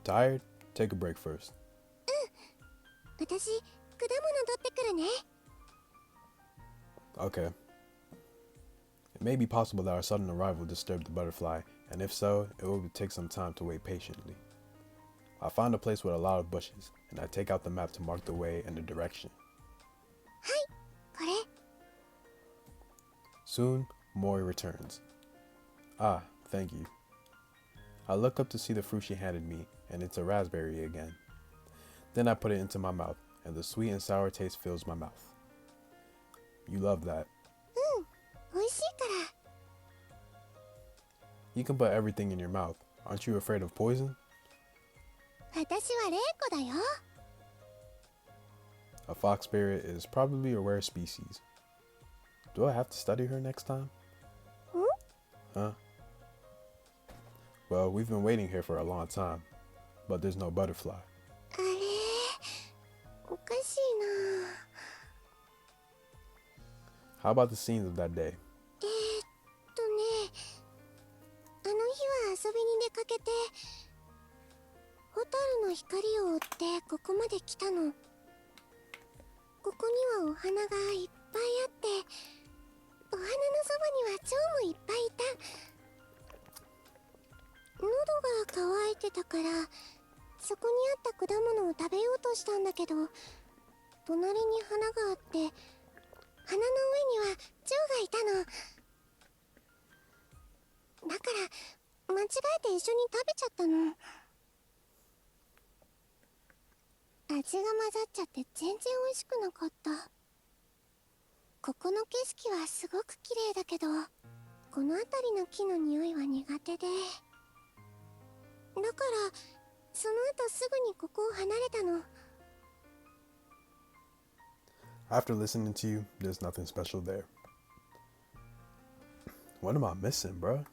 Tired? Take a break first. 私、果物取ってくるね。Okay. It may be possible that our sudden arrival disturbed the butterfly, and if so, it will take some time to wait patiently. I find a place with a lot of bushes, and I take out the map to mark the way and the direction. はい、これ。Soon, Mori returns. Ah, thank you. I look up to see the fruit she handed me, and it's a raspberry again. Then I put it into my mouth, and the sweet and sour taste fills my mouth. You love that. 美味しいから。You can put everything in your mouth. Aren't you afraid of poison? 私は玲子だよ。A fox spirit is probably a rare species. Do I have to study her next time? Huh? Well, we've been waiting here for a long time, but there's no butterfly. あれ、おかしいな。How about the scenes of that day? あの日は遊びに出かけて、ホタルの光を追ってここまで来たの。ここにはお花がいっぱいあって、お花のそばには蝶もいっぱいいた。喉が渇いてたから、そこにあった果物を食べようとしたんだけど、隣に花があって、花の上には蝶がいたの。だから間違えて一緒に食べちゃったの。味が混ざっちゃって全然美味しくなかった。ここの景色はすごく綺麗だけど、この辺りの木の匂いは苦手で、だからその後すぐにここを離れたの。 After listening to you, there's nothing special there. What am I missing, bruh?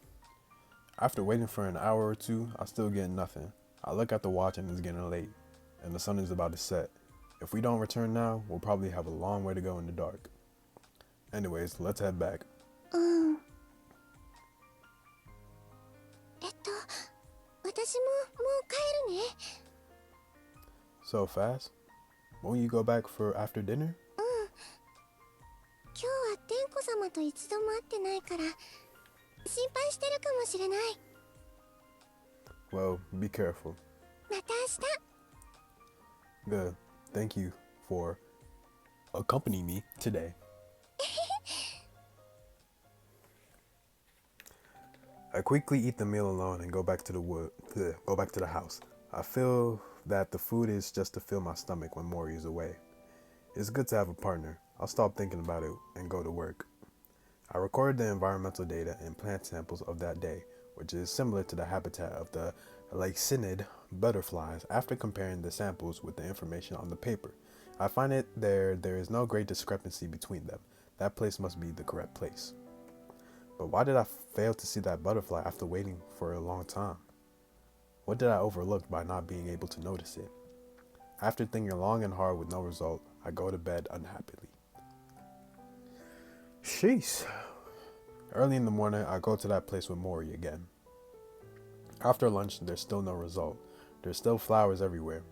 After waiting for an hour or two, I still get nothing. I look at the watch and it's getting late, and the sun is about to set. If we don't return now, we'll probably have a long way to go in the dark. Anyways, let's head back. 私ももう帰るね。 So fast? Won't you go back for after dinner? 今日は天子様と一度も会ってないから心配してるかもしれない。 Well, be careful. また明日。 Good. Thank you for accompanying me today. I quickly eat the meal alone and go back to the house. I feel that the food is just to fill my stomach when Mori is away. It's good to have a partner. I'll stop thinking about it and go to work. I recorded the environmental data and plant samples of that day, which is similar to the habitat of the lycinid butterflies. After comparing the samples with the information on the paper, I find there is no great discrepancy between them. That place must be the correct place. But why did I fail to see that butterfly after waiting for a long time? What did I overlook by not being able to notice it? After thinking long and hard with no result, I go to bed unhappily. Sheesh. Early in the morning, I go to that place with Mori again. After lunch, there's still no result. There's still flowers everywhere,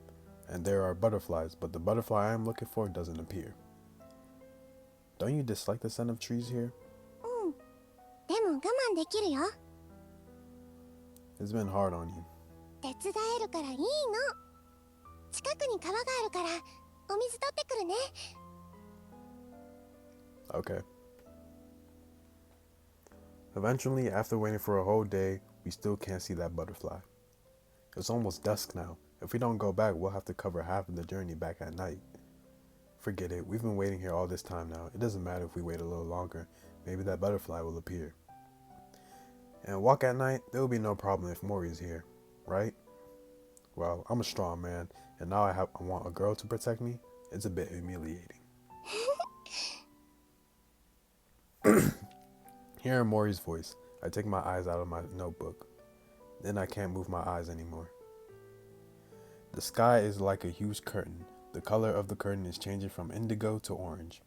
and there are butterflies, but the butterfly I am looking for doesn't appear. Don't you dislike the scent of trees here? でも我慢できるよ。 It's been hard on you. 手伝えるからいいの。近くに川があるからお水取ってくるね。 Okay. Eventually, after waiting for a whole day, we still can't see that butterfly. It's almost dusk now. If we don't go back, we'll have to cover half of the journey back at night. Forget it. We've been waiting here all this time now. It doesn't matter if we wait a little longer. Maybe that butterfly will appear. And walk at night, there will be no problem if Mori is here, right? Well, I'm a strong man, and now I want a girl to protect me. It's a bit humiliating. Hearing Mori's voice, I take my eyes out of my notebook. Then I can't move my eyes anymore. The sky is like a huge curtain. The color of the curtain is changing from indigo to orange.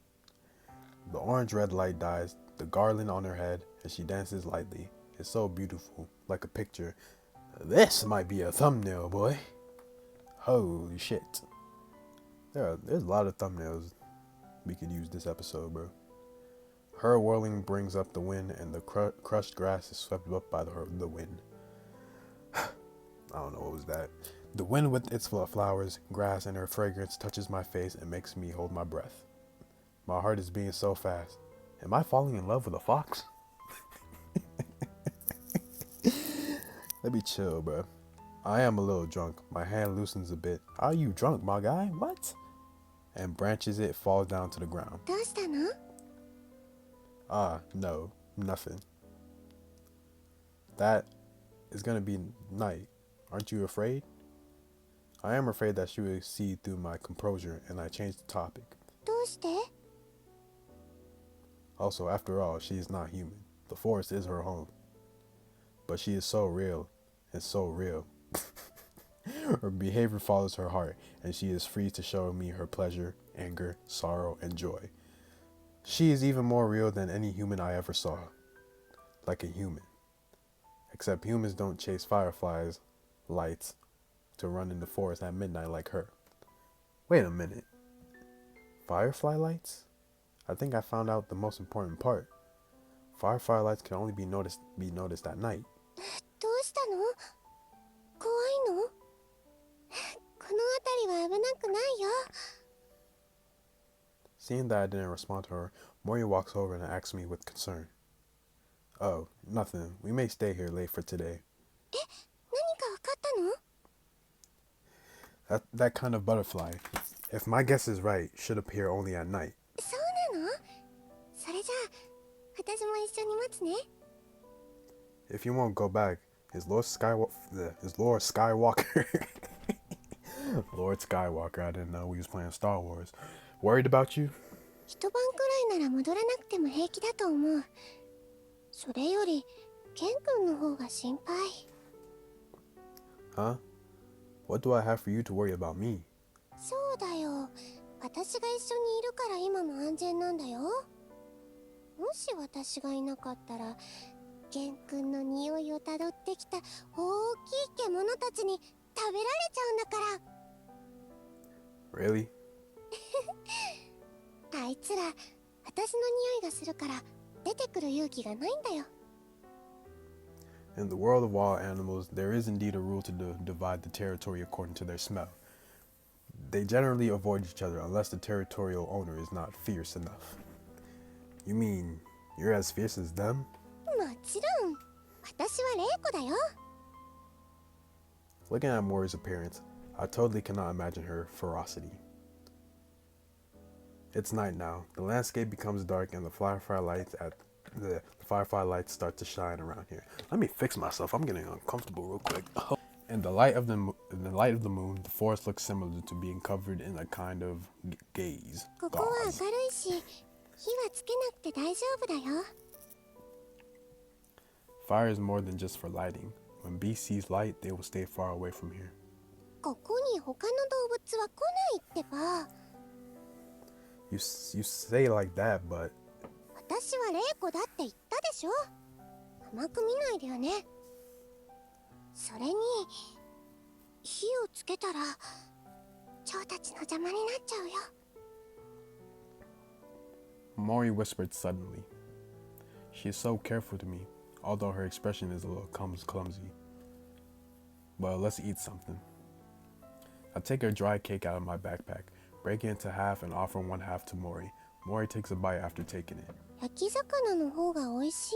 The orange-red light dies, the garland on her head, and she dances lightly. It's so beautiful, like a picture. This might be a thumbnail, boy. Holy shit. There's a lot of thumbnails we could use this episode, bro. Her whirling brings up the wind, and the crushed grass is swept up by the wind. I don't know what was that. The wind with its flowers, grass, and her fragrance touches my face and makes me hold my breath. My heart is beating so fast. Am I falling in love with a fox? Let me chill, bro. I am a little drunk. My hand loosens a bit. Are you drunk, my guy? What? And branches it, falls down to the ground. どうしたの? No, nothing. That is gonna be night. Aren't you afraid? I am afraid that she will see through my composure, and I change the topic. どうして? Also, after all, she is not human. The forest is her home. But she is so real, and so real. Her behavior follows her heart, and she is free to show me her pleasure, anger, sorrow, and joy. She is even more real than any human I ever saw. Like a human. Except humans don't chase fireflies, lights, to run in the forest at midnight like her. Wait a minute. Firefly lights? I think I found out the most important part. Firefly lights can only be noticed at night. どうしたの? 怖いの? この辺りは危なくないよ。 Seeing that I didn't respond to her, Mori walks over and asks me with concern. Oh, nothing. We may stay here late for today. 何かわかったの？ That kind of butterfly, if my guess is right, should appear only at night. そうなの？それじゃあ私も一緒に待つね。 If you won't go back, is Lord Skywalker Lord Skywalker, I didn't know we was playing Star Wars, worried about you? 一晩くらいなら戻らなくても平気だと思う。それよりケン君の方が心配。 Huh? What do I have for you to worry about me? そうだよ。私が一緒にいるから今も安全なんだよ。もし私がいなかったら、ケン君の匂いをたどってきた大きい獣たちに食べられちゃうんだから。 Really? あいつら、私の匂いがするから出てくる勇気がないんだよ。 In the world of wild animals, there is indeed a rule to divide the territory according to their smell. They generally avoid each other unless the territorial owner is not fierce enough. You mean you're as fierce as them? もちろん、私は玲子だよ。 Looking at Mori's appearance, I totally cannot imagine her ferocity. It's night now. The landscape becomes dark and the firefly lights start to shine around here. Let me fix myself. I'm getting uncomfortable real quick. In the light of the moon, the forest looks similar to being covered in a kind of gaze. ここは明るいし、火はつけなくて大丈夫だよ。 Fire is more than just for lighting. When beasts see light, they will stay far away from here. ここに他の動物は来ないってば。 You say like that, but 私は玲子だって言ったでしょ。甘く見ないでよね。それに火をつけたら蝶たちの邪魔になっちゃうよ。 Mori whispered suddenly. She is so careful to me, although her expression is a little clumsy. Well, let's eat something. I take a dry cake out of my backpack, break it into half and offer one half to Mori. Mori takes a bite after taking it. 焼き魚の方が美味しい。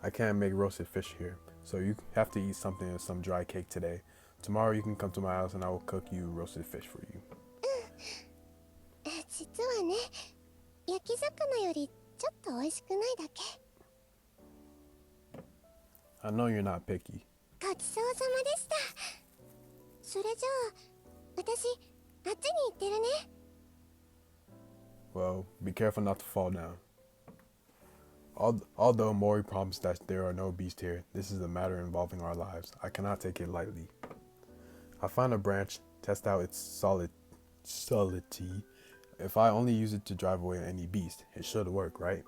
I can't make roasted fish here, so you have to eat something with some dry cake today. Tomorrow you can come to my house and I will cook you roasted fish for you. 実はね、焼き魚よりちょっと美味しくないだけ。 I know you're not picky. ごちそうさまでした。それじゃあ、私、あっちに行ってるね。 Well, be careful not to fall down. Although Mori promised that there are no beasts here, this is a matter involving our lives. I cannot take it lightly. I find a branch, test out its solidity. If I only use it to drive away any beast, it should work, right?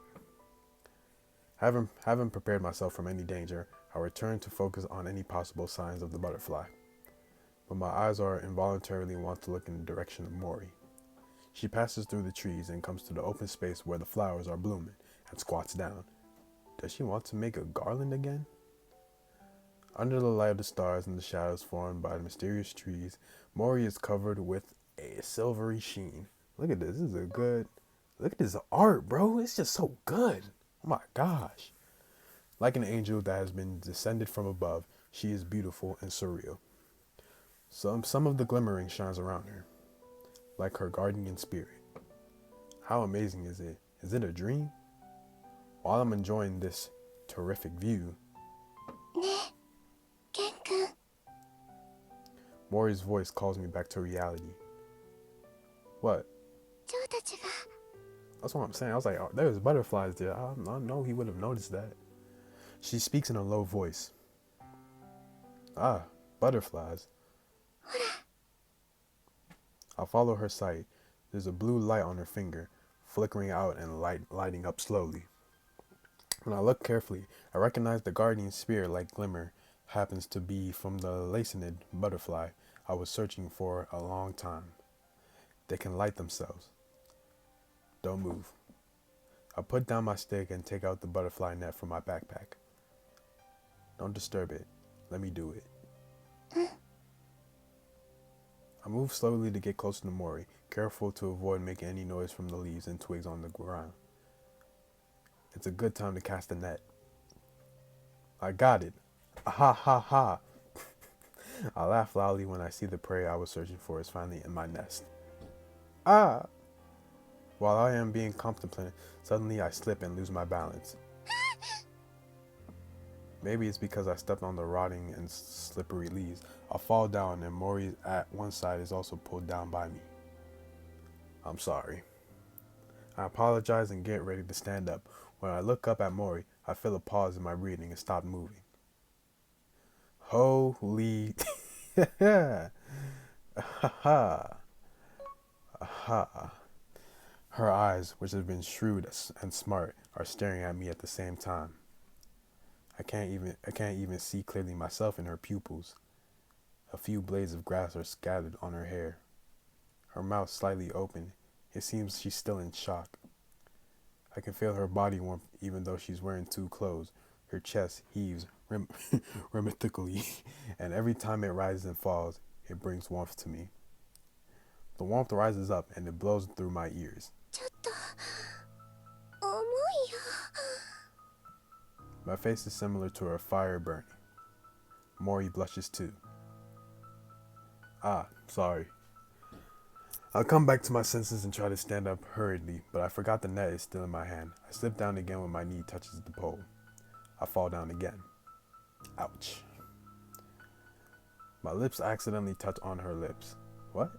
Having prepared myself from any danger, I return to focus on any possible signs of the butterfly. But my eyes are involuntarily want to look in the direction of Mori. She passes through the trees and comes to the open space where the flowers are blooming and squats down. Does she want to make a garland again? Under the light of the stars and the shadows formed by the mysterious trees, Mori is covered with a silvery sheen. Look at this. This is a good... Look at this art, bro. It's just so good. Oh my gosh. Like an angel that has been descended from above, she is beautiful and surreal. Some of the glimmering shines around her, like her guardian spirit. How amazing is it? Is it a dream? While I'm enjoying this terrific view, ねえ、ケン君。 Mori's voice calls me back to reality. What? 蝶たちが。 That's what I'm saying. I was like, oh, there's butterflies there. I know he would have noticed that. She speaks in a low voice. Ah, butterflies. I follow her sight. There's a blue light on her finger, flickering out and lighting up slowly. When I look carefully, I recognize the guardian spirit-like glimmer happens to be from the lacinid butterfly I was searching for a long time. They can light themselves. Don't move. I put down my stick and take out the butterfly net from my backpack. Don't disturb it. Let me do it. I move slowly to get closer to Mori, careful to avoid making any noise from the leaves and twigs on the ground. It's a good time to cast the net. I got it. Ha ha ha. I laugh loudly when I see the prey I was searching for is finally in my nest. Ah! While I am being contemplated, suddenly I slip and lose my balance. Maybe it's because I stepped on the rotting and slippery leaves. I fall down and Mori at one side is also pulled down by me. I'm sorry. I apologize and get ready to stand up. When I look up at Mori, I feel a pause in my breathing and stop moving. Holy... Ha ha. Ha. Her eyes, which have been shrewd and smart, are staring at me at the same time. I can't even see clearly myself in her pupils. A few blades of grass are scattered on her hair. Her mouth slightly open. It seems she's still in shock. I can feel her body warmth even though she's wearing 2 clothes. Her chest heaves rhythmically, and every time it rises and falls, it brings warmth to me. The warmth rises up and it blows through my ears. My face is similar to her fire burning. Mori blushes too. Ah, sorry. I'll come back to my senses and try to stand up hurriedly, but I forgot the net is still in my hand. I slip down again when my knee touches the pole. I fall down again. Ouch. My lips accidentally touch on her lips. What?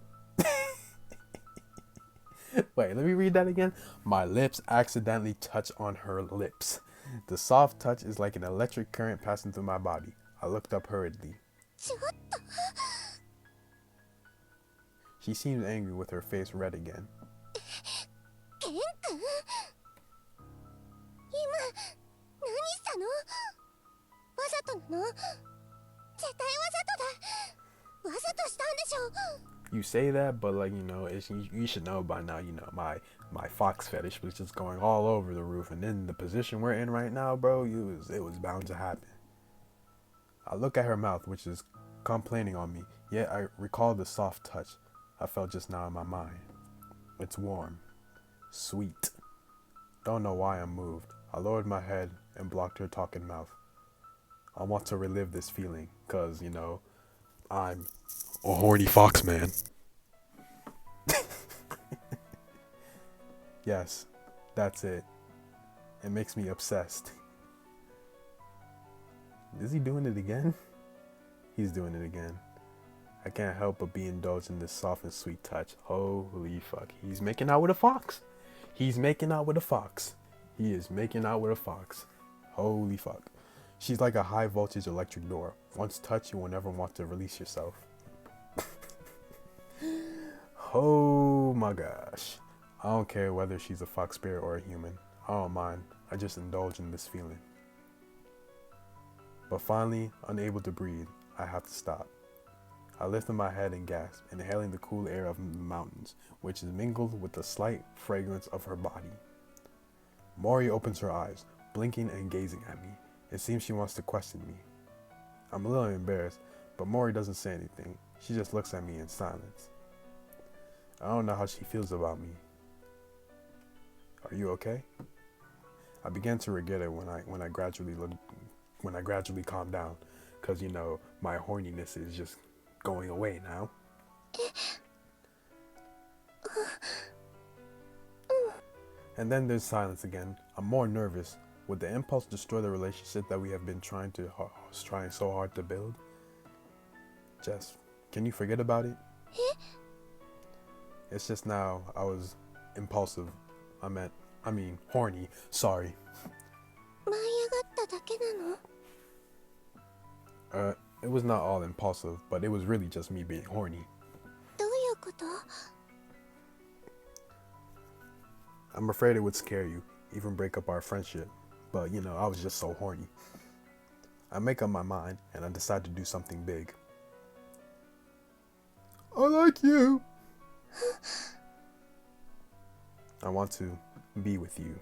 Wait, let me read that again. My lips accidentally touch on her lips. The soft touch is like an electric current passing through my body. I looked up hurriedly. She seems angry with her face red again. You say that, but like, you know, you should know by now, you know, my fox fetish was just going all over the roof, and in the position we're in right now, bro, it was bound to happen. I look at her mouth, which is complaining on me, yet I recall the soft touch I felt just now in my mind. It's warm, sweet. Don't know why I'm moved. I lowered my head and blocked her talking mouth. I want to relive this feeling, cause, you know, I'm a horny fox man. Yes, that's it. It makes me obsessed. Is he doing it again? He's doing it again. I can't help but be indulged in this soft and sweet touch. Holy fuck. He's making out with a fox. He's making out with a fox. He is making out with a fox. Holy fuck. She's like a high voltage electric door. Once touched, you will never want to release yourself. Oh my gosh. I don't care whether she's a fox spirit or a human. I don't mind. I just indulge in this feeling. But finally, unable to breathe, I have to stop. I lifted my head and gasped, inhaling the cool air of the mountains, which is mingled with the slight fragrance of her body. Mori opens her eyes, blinking and gazing at me. It seems she wants to question me. I'm a little embarrassed, but Mori doesn't say anything. She just looks at me in silence. I don't know how she feels about me. Are you okay? I began to regret it when I gradually calmed down, cause you know my horniness is just going away now. And then there's silence again. I'm more nervous. Would the impulse destroy the relationship that we have been trying so hard to build? Jess, can you forget about it? It's just now I was impulsive. I mean horny. Sorry. It was not all impulsive, but it was really just me being horny. I'm afraid it would scare you, even break up our friendship. But, you know, I was just so horny. I make up my mind, and I decide to do something big. I like you. I want to be with you.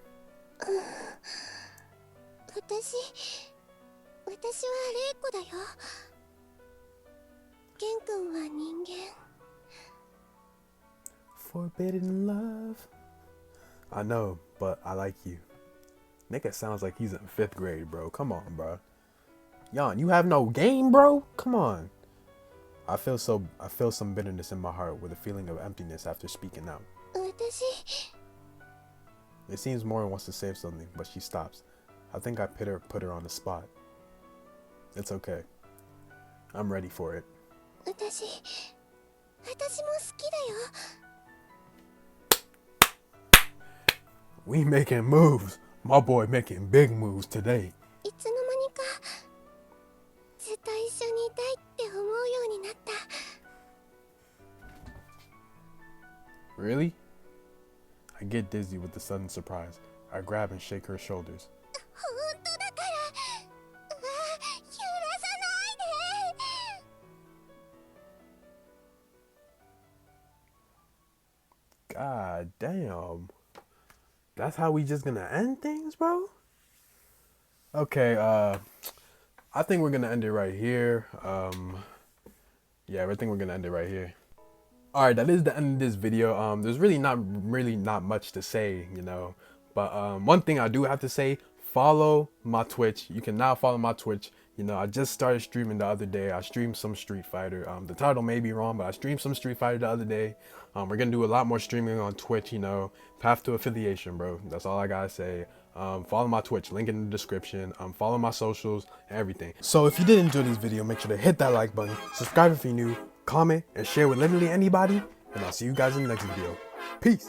Forbidden love. I know, but I like you. Nigga sounds like he's in 5th grade, bro. Come on, bro. Yon, you have no game, bro? Come on. I feel some bitterness in my heart with a feeling of emptiness after speaking out. 私 It seems Morin wants to say something, but she stops. I think I put her on the spot. It's okay. I'm ready for it. 私も好きだよ We making moves. My boy making big moves today. いつの間にかずっと一緒にいたいって思うようになった Really? I get dizzy with the sudden surprise. I grab and shake her shoulders. 本当だからうわ許さないで God damn. That's how we just gonna end things, bro? Okay, I think we're gonna end it right here. Yeah, I think we're gonna end it right here. Alright, that is the end of this video. There's really not much to say, you know. But one thing I do have to say, follow my Twitch. You can now follow my Twitch. You know, I just started streaming the other day. I streamed some Street Fighter. The title may be wrong, but I streamed some Street Fighter the other day. We're gonna do a lot more streaming on Twitch, you know. Path to affiliation, bro. That's all I gotta say. Follow my Twitch, link in the description. Follow my socials, everything. So if you did enjoy this video, make sure to hit that like button, subscribe if you're new, comment, and share with literally anybody. And I'll see you guys in the next video. Peace.